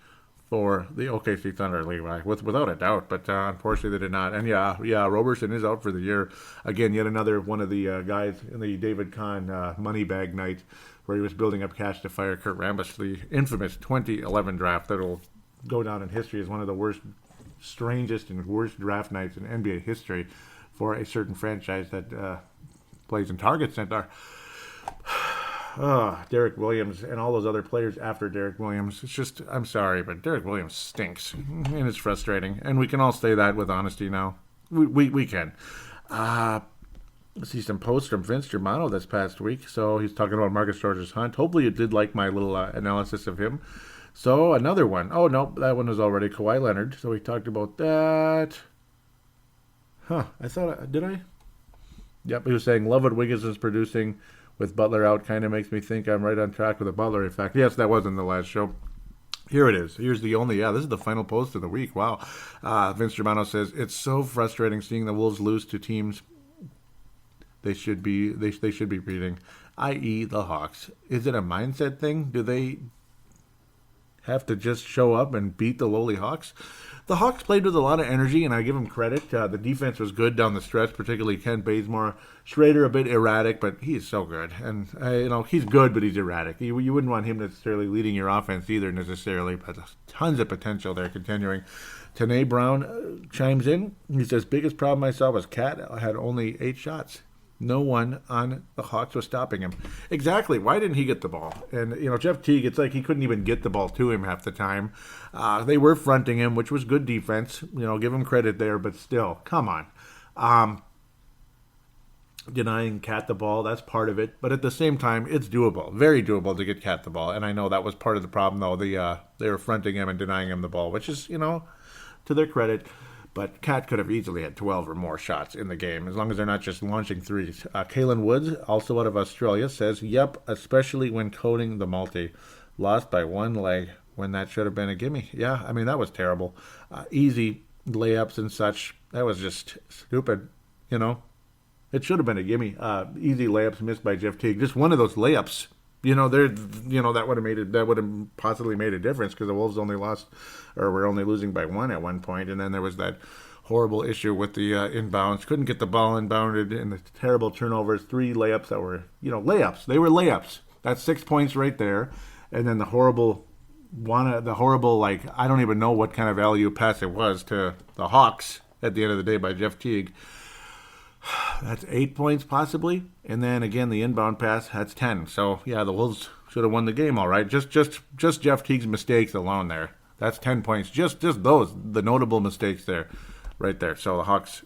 for the OKC Thunder, Levi, without a doubt, but unfortunately they did not. And yeah, Roberson is out for the year. Again, yet another one of the guys in the David Kahn Moneybag night where he was building up cash to fire Kurt Rambis, the infamous 2011 draft that will go down in history as one of the worst, strangest, and worst draft nights in NBA history for a certain franchise that plays in Target Center. Derek Williams and all those other players after Derek Williams. It's just, I'm sorry, but Derek Williams stinks, and it's frustrating. And we can all say that with honesty now. We can. See some posts from Vince Germano this past week. So he's talking about Marcus Georges-Hunt. Hopefully you did like my little analysis of him. So another one. Oh, no, that one was already Kawhi Leonard. So we talked about that. I thought, did I? Yep, he was saying, love what Wiggins is producing with Butler out. Kind of makes me think I'm right on track with the Butler effect. Yes, that was in the last show. Here it is. Here's the only, this is the final post of the week. Wow. Vince Germano says, it's so frustrating seeing the Wolves lose to teams they should be beating, i.e. the Hawks. Is it a mindset thing? Do they have to just show up and beat the lowly Hawks? The Hawks played with a lot of energy, and I give them credit. The defense was good down the stretch, particularly Kent Bazemore. Schrader a bit erratic, but he's so good. And, he's good, but he's erratic. You wouldn't want him necessarily leading your offense either necessarily, but tons of potential there continuing. Tanae Brown chimes in. He says, biggest problem I saw was Cat had only 8 shots. No one on the Hawks was stopping him. Exactly. Why didn't he get the ball? And, Jeff Teague, it's like he couldn't even get the ball to him half the time. They were fronting him, which was good defense. Give him credit there, but still, come on. Denying Cat the ball, that's part of it. But at the same time, it's doable. Very doable to get Cat the ball. And I know that was part of the problem, though. They were fronting him and denying him the ball, which is, to their credit. But Cat could have easily had 12 or more shots in the game, as long as they're not just launching threes. Kalen Woods, also out of Australia, says, yep, especially when coding the multi. Lost by 1 leg when that should have been a gimme. Yeah, that was terrible. Easy layups and such. That was just stupid, It should have been a gimme. Easy layups missed by Jeff Teague. Just one of those layups. That would have possibly made a difference because the Wolves only lost, or were only losing by 1 at one point, and then there was that horrible issue with the inbounds. Couldn't get the ball inbounded, and the terrible turnovers. 3 layups that were, layups. They were layups. That's 6 points right there, and then the horrible, I don't even know what kind of value pass it was to the Hawks at the end of the day by Jeff Teague. That's 8 points possibly. And then again, the inbound pass, that's 10. So, yeah, the Wolves should have won the game all right. Just Jeff Teague's mistakes alone there. That's 10 points. Just those, the notable mistakes there, right there. So the Hawks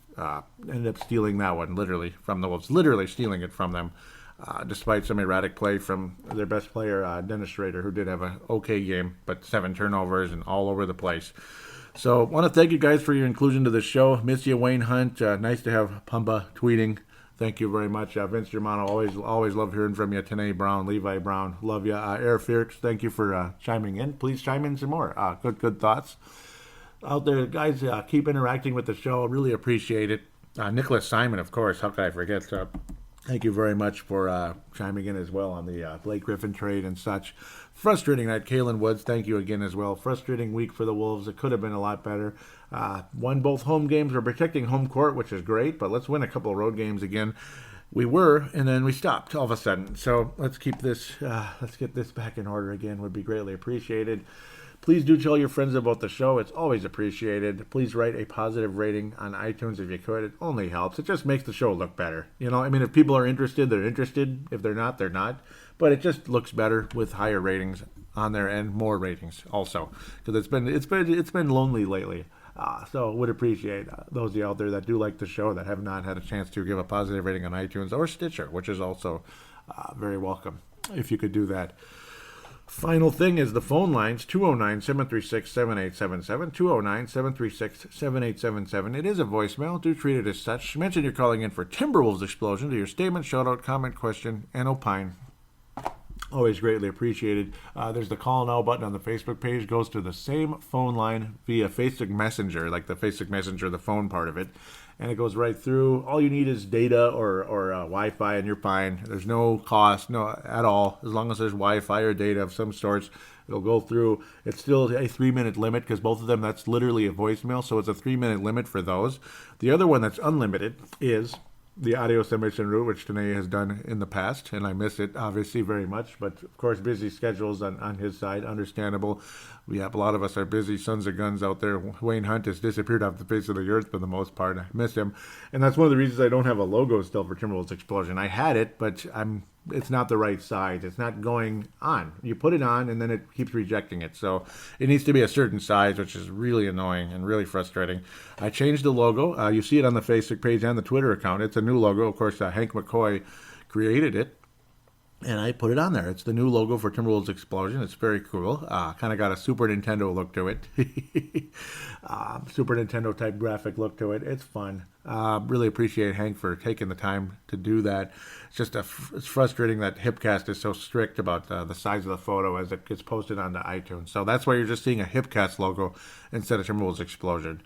ended up stealing that one, literally, from the Wolves. Literally stealing it from them, despite some erratic play from their best player, Dennis Schrader, who did have an okay game, but 7 turnovers and all over the place. So I want to thank you guys for your inclusion to the show. Miss you, Wayne Hunt. Nice to have Pumba tweeting. Thank you very much. Vince Germano, always love hearing from you. Tanae Brown, Levi Brown, love you. Air Fierce, thank you for chiming in. Please chime in some more. Good thoughts. Out there, guys, keep interacting with the show. Really appreciate it. Nicholas Simon, of course. How could I forget? Thank you very much for chiming in as well on the Blake Griffin trade and such. Frustrating night. Kalen Woods, thank you again as well. Frustrating week for the Wolves. It could have been a lot better. Won both home games. We're protecting home court, which is great, but let's win a couple of road games again. We were, and then we stopped all of a sudden. So let's keep this, let's get this back in order again. Would be greatly appreciated. Please do tell your friends about the show. It's always appreciated. Please write a positive rating on iTunes if you could. It only helps. It just makes the show look better. You know, I mean, if people are interested, they're interested. If they're not, they're not. But it just looks better with higher ratings on there and more ratings also, because it's been lonely lately. So would appreciate those of you out there that do like the show that have not had a chance to give a positive rating on iTunes or Stitcher, which is also very welcome if you could do that. Final thing is the phone lines, 209-736-7877, 209-736-7877. It is a voicemail. Do treat it as such. Mention you're calling in for Timberwolves Explosion to your statement, shout-out, comment, question, and opine. Always greatly appreciated. There's the call now button on the Facebook page. Goes to the same phone line via Facebook Messenger, like the Facebook Messenger, the phone part of it. And it goes right through. All you need is data or Wi-Fi, and you're fine. There's no cost, no at all. As long as there's Wi-Fi or data of some sorts, it'll go through. It's still a 3-minute limit because both of them, that's literally a voicemail. So it's a 3-minute limit for those. The other one that's unlimited is the audio submission route, which Tanae has done in the past, and I miss it obviously very much, but of course busy schedules on his side, understandable. We have a lot of us are busy sons of guns out there. Wayne Hunt has disappeared off the face of the earth for the most part. I miss him, and that's one of the reasons I don't have a logo still for Timberwolves Explosion. I had it, but it's not the right size. It's not going on. You put it on, and then it keeps rejecting it. So it needs to be a certain size, which is really annoying and really frustrating. I changed the logo. You see it on the Facebook page and the Twitter account. It's a new logo. Of course, Hank McCoy created it, and I put it on there. It's the new logo for Timberwolves Explosion. It's very cool. Kind of got a Super Nintendo look to it. Super Nintendo type graphic look to it. It's fun. Really appreciate Hank for taking the time to do that. It's just it's frustrating that Hipcast is so strict about the size of the photo as it gets posted onto iTunes. So that's why you're just seeing a Hipcast logo instead of Timberwolves Explosion.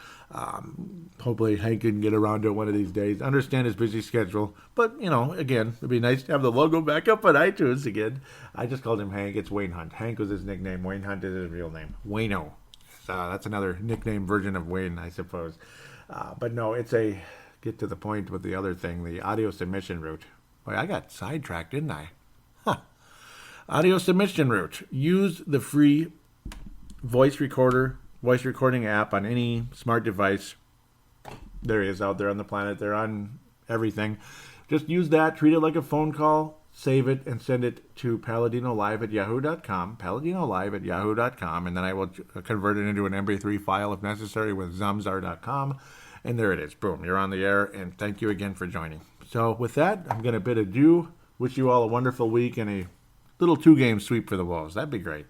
Hopefully Hank can get around to it one of these days. Understand his busy schedule, but again, it'd be nice to have the logo back up on iTunes again. I just called him Hank. It's Wayne Hunt. Hank was his nickname. Wayne Hunt is his real name. Wayno. That's another nickname version of Wayne, I suppose. But no, get to the point with the other thing, the audio submission route. Boy, I got sidetracked, didn't I? Audio submission route. Use the free voice recording app on any smart device there is out there on the planet. They're on everything. Just use that, treat it like a phone call, save it, and send it to paladinolive@yahoo.com, paladinolive@yahoo.com, and then I will convert it into an MP3 file if necessary with zamzar.com. And there it is. Boom. You're on the air, and thank you again for joining. So with that, I'm going to bid adieu. Wish you all a wonderful week and a little 2-game sweep for the Wolves. That'd be great.